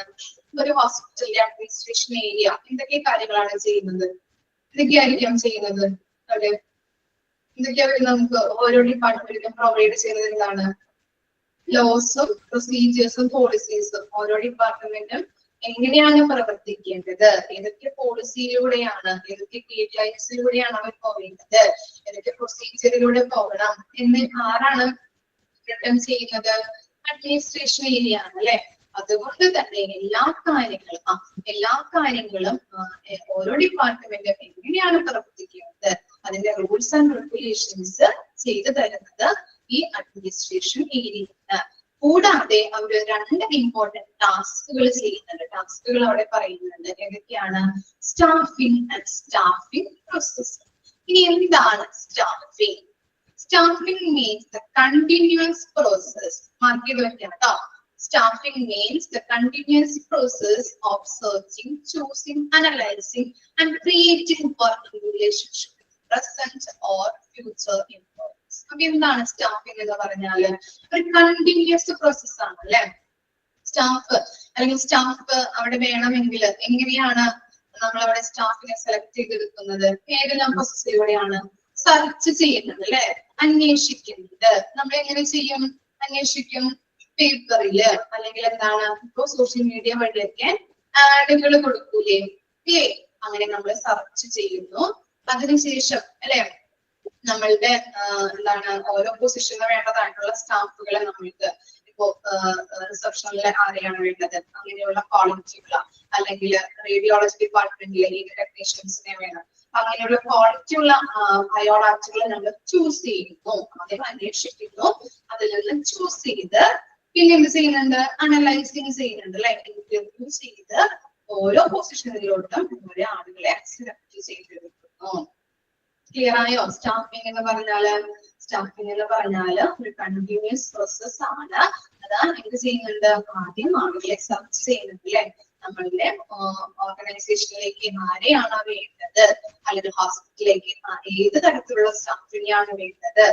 ഒരു ഹോസ്പിറ്റലിലെ അഡ്മിനിസ്ട്രേഷൻ ഏരിയ എന്തൊക്കെ കാര്യങ്ങളാണ് ചെയ്യുന്നത്? എന്തൊക്കെയായിരിക്കാം ചെയ്യുന്നത്? അല്ലെ, എന്തൊക്കെയാണ് നമുക്ക് ഓരോ ഡിപ്പാർട്ട്മെന്റിനും പ്രൊവൈഡ് ചെയ്യുന്നത്? എന്താണ്? ലോസും പ്രൊസീജിയേഴ്സും പോളിസീസും. ഓരോ ഡിപ്പാർട്ട്മെന്റും എങ്ങനെയാണ് പ്രവർത്തിക്കേണ്ടത്, ഏതൊക്കെ പോളിസിയിലൂടെയാണ്, ഏതൊക്കെ ഗൈഡ് ലൈൻസിലൂടെയാണ് അവർ പോകേണ്ടത്, ഏതൊക്കെ പ്രൊസീജിയറിലൂടെ പോകണം എന്ന് ആരാണ് റിട്ടേൺ ചെയ്യുന്നത്? അഡ്മിനിസ്ട്രേഷൻ ഏരിയ ആണ് അല്ലെ? അതുകൊണ്ട് തന്നെ എല്ലാ കാര്യങ്ങളും ഓരോ ഡിപ്പാർട്ട്മെന്റും എങ്ങനെയാണ് പ്രവർത്തിക്കുന്നത് അതിന്റെ റൂൾസ് ആൻഡ് റെഗുലേഷൻസ് ചെയ്തു തരുന്നത് ഈ അഡ്മിനിസ്ട്രേഷൻ ഏരിയയാണ്. കൂടാതെ അവർ 2 ഇമ്പോർട്ടന്റ് ടാസ്കുകൾ ചെയ്യുന്നുണ്ട്. ടാസ്കുകൾ അവിടെ പറയുന്നുണ്ട്. ഏതൊക്കെയാണ്? Staffing and staffing process. ഇനി എന്താണ് staffing? Staffing means the continuous process. Mark it down. Staffing means the continuous process of searching, choosing, analyzing, and creating working relationship with present or future employees. എന്താണ് staffing എന്ന് പറഞ്ഞാല്? ഒരു continuous process ആണ് അല്ലെ? Staff അല്ലെങ്കിൽ staff അവിടെ വേണമെങ്കിൽ എങ്ങനെയാണ് നമ്മൾ അവിടെ സ്റ്റാഫിനെ സെലക്ട് ചെയ്തെടുക്കുന്നത്? ഏതെല്ലാം പ്രോസസ്സിലൂടെയാണ്? സെർച്ച് ചെയ്യുന്നത് അല്ലെ? അന്വേഷിക്കുന്നത്. നമ്മൾ എങ്ങനെ ചെയ്യും? അന്വേഷിക്കും പേപ്പറില് അല്ലെങ്കിൽ എന്താണ് ഇപ്പോ സോഷ്യൽ മീഡിയ വഴിയൊക്കെ ആഡുകൾ കൊടുക്കൂലേ? അങ്ങനെ നമ്മൾ സെർച്ച് ചെയ്യുന്നു. അതിനുശേഷം അല്ലെ നമ്മളുടെ എന്താണ് ഓരോ പൊസിഷന് വേണ്ടതായിട്ടുള്ള സ്റ്റാഫുകളെ നമ്മൾക്ക് ഇപ്പോ റിസപ്ഷനിൽ ആരെയാണ് വേണ്ടത്, അങ്ങനെയുള്ള ക്വാളിറ്റികൾ, അല്ലെങ്കിൽ റേഡിയോളജി ഡിപ്പാർട്ട്മെന്റിലെ ഏത് ടെക്നീഷ്യൻസിനെ വേണം, അങ്ങനെയുള്ള ക്വാളിറ്റി ഉള്ള ബയോഡാറ്റകൾ നമ്മൾ ചൂസ് ചെയ്യുന്നു, ആദ്യം അന്വേഷിക്കുന്നു, അതിൽ നിന്ന് ചൂസ് ചെയ്ത് പിന്നെ എന്ത് ചെയ്യുന്നുണ്ട്, അനലൈസിങ് ചെയ്യുന്നുണ്ട് അല്ലെ, ഇന്റർവ്യൂ ചെയ്ത് ഓരോ പൊസിഷനിലോട്ടും ഓരോ ആളുകളെ സെലക്ട് ചെയ്തെടുക്കുന്നു. ക്ലിയർ ആയോ? സ്റ്റാഫിംഗ് എന്ന് പറഞ്ഞാല് ഒരു കണ്ടിന്യൂസ് പ്രോസസ് ആണ്. അതാണ് എന്ത് ചെയ്യുന്നുണ്ട്, ആദ്യം ആളുകളെ സെർച്ച് ചെയ്യുന്നുണ്ട് അല്ലെ, നമ്മളുടെ ഓർഗനൈസേഷനിലേക്ക് ആരെയാണ് വേണ്ടത്, അല്ലെങ്കിൽ ഹോസ്പിറ്റലിലേക്ക് ഏത് തരത്തിലുള്ള സ്റ്റാഫിനെയാണ് വേണ്ടത്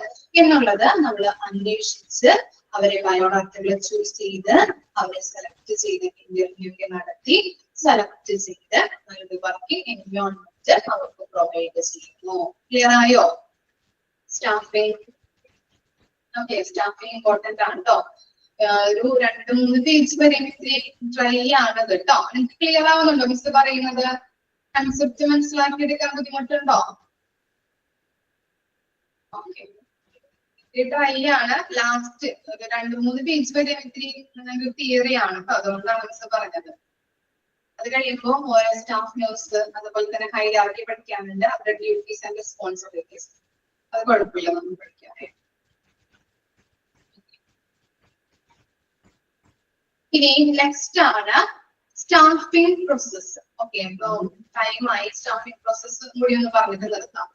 എന്നുള്ളത് നമ്മൾ അന്വേഷിച്ച് അവരെ ബയോഡാറ്റകൾ ചൂസ് ചെയ്ത് അവരെ സെലക്ട് ചെയ്ത് ഇന്റർവ്യൂ ഒക്കെ നടത്തി സെലക്ട് ചെയ്ത് നല്ലൊരു വർക്കിംഗ് എൻവയോൺമെന്റ് അവർക്ക് പ്രൊവൈഡ് ചെയ്യുന്നു. ക്ലിയർ ആയോ? സ്റ്റാഫിംഗ് ഓക്കെ, സ്റ്റാഫിംഗ് ഇമ്പോർട്ടന്റ് ആണ് കേട്ടോ. ഒരു 2-3 പേജ് വരെ ഇത്തിരി ട്രൈ ആണ് കേട്ടോ. എനിക്ക് ക്ലിയർ ആവുന്നുണ്ടോ മിസ് പറയുന്നത്? കൺസെപ്റ്റ് മനസ്സിലാക്കി എടുക്കാൻ ബുദ്ധിമുട്ടുണ്ടോ? ഓക്കെ, ട്രൈ ആണ്. ലാസ്റ്റ് ഒരു 2-3 പേജ് വരെ ഇത്തിരി തിയറി ആണ് കേട്ടോ, അതുകൊണ്ടാണ് മിസ് പറഞ്ഞത്. അത് കഴിയുമ്പോൾ ഓരോ സ്റ്റാഫ് ന്യൂസ് അതുപോലെ തന്നെ ഹൈറാർക്കി പഠിക്കാനുണ്ട്, അവരുടെ ഡ്യൂട്ടീസ് ആൻഡ് റെസ്പോൺസിബിലിറ്റീസ്. അത് കുഴപ്പമില്ല, നമുക്ക് പഠിക്കാനേ. ഇനി നെക്സ്റ്റ് ആണ് സ്റ്റാഫിംഗ് പ്രോസസ്. ഓക്കെ, അപ്പൊ ടൈമായി, സ്റ്റാഫിംഗ് പ്രോസസ് കൂടി ഒന്ന് പറഞ്ഞിട്ട് നിർത്താം.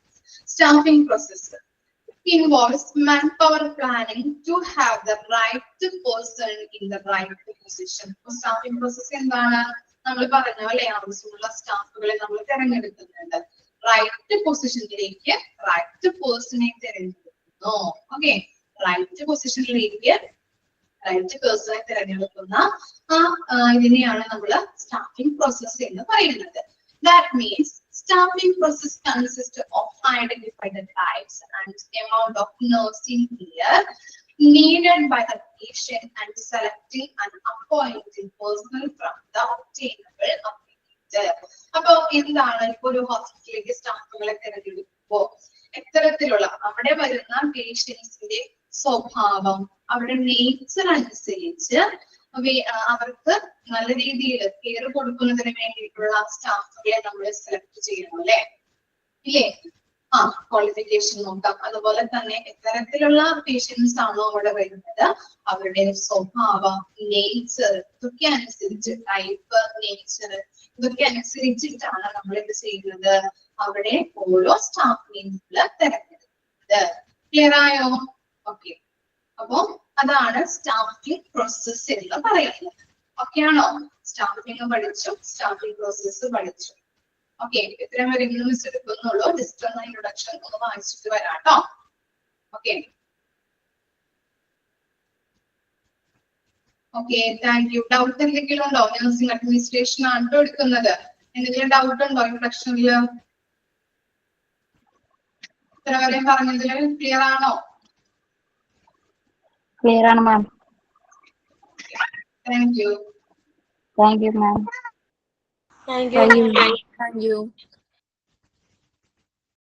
Staffing process involves manpower planning to have the right person in the right position. Staffing process എന്താണ്? നമ്മൾ പറഞ്ഞ പോലെ ആവശ്യമുള്ള സ്റ്റാഫുകളെ നമ്മൾ തിരഞ്ഞെടുക്കുന്നുണ്ട്. റൈറ്റ് പൊസിഷനിലേക്ക് റൈറ്റ് പേഴ്സണെ തിരഞ്ഞെടുക്കുന്നു. ഓക്കെ, റൈറ്റ് പൊസിഷനിലേക്ക് റൈറ്റ് പേഴ്സണെ തിരഞ്ഞെടുക്കുന്ന ഇതിനെയാണ് നമ്മൾ സ്റ്റാഫിംഗ് പ്രോസസ് എന്ന് പറയുന്നത്. That means staffing process consists of identifying the types and amount of nursing care needed by the patient and selecting and appointing personnel from the obtainable appointment. അപ്പൊ എന്താണ്, ഇപ്പൊ ഒരു ഹോസ്പിറ്റലിലേക്ക് സ്റ്റാഫുകളെ തിരഞ്ഞെടുക്കുമ്പോ എത്തരത്തിലുള്ള അവിടെ വരുന്ന പേഷ്യൻസിന്റെ സ്വഭാവം, അവരുടെ നേച്ചർ അനുസരിച്ച് അവർക്ക് നല്ല രീതിയിൽ കെയർ കൊടുക്കുന്നതിന് വേണ്ടിയിട്ടുള്ള സ്റ്റാഫുകളെ നമ്മൾ സെലക്ട് ചെയ്യണം അല്ലെ, ഇല്ലേ? ക്വാളിഫിക്കേഷൻ നോക്കാം. അതുപോലെ തന്നെ എത്തരത്തിലുള്ള പേഷ്യൻസ് ആണോ അവിടെ വരുന്നത്, അവരുടെ സ്വഭാവം, നേച്ചർ, ഇതൊക്കെ അനുസരിച്ച്, ടൈപ്പ്, നേച്ചർ, ഇതൊക്കെ അനുസരിച്ചിട്ടാണ് നമ്മൾ എന്ത് ചെയ്യുന്നത്, അവിടെ ഓരോ സ്റ്റാഫിനെയും നമ്മൾ തിരഞ്ഞെടുക്കുന്നത്. ക്ലിയർ ആയോ? ഓക്കെ, അപ്പൊ അതാണ് സ്റ്റാഫിംഗ് പ്രോസസ് എന്ന് പറയുന്നത്. ഓക്കെ ആണോ? സ്റ്റാഫിംഗ് പഠിച്ചു, സ്റ്റാഫിംഗ് പ്രോസസ് പഠിച്ചു. ഓക്കെ, ഇത്രയും വരെ ഇന്ന് മിസ് എടുക്കുന്നുള്ളൂ. ജസ്റ്റ് ഒന്ന് ഇൻട്രൊഡക്ഷൻ ഒന്ന് വായിച്ചിട്ട് വരാം കേട്ടോ. Okay okay, thank you. Doubt എന്തെങ്കിലും ഉണ്ടോ? നഴ്സിംഗ് അഡ്മിനിസ്ട്രേഷൻ ആണോ എടുക്കുന്നത്? എന്തെങ്കിലും ഡൗട്ട് ഉണ്ടോ ഇൻട്രൊഡക്ഷനില്? ഇത്ര വരെ പറഞ്ഞതിൽ ക്ലിയർ ആണോ? Clear ആണ് ma'am. Thank you. Thank you ma'am. Thank you. Thank you.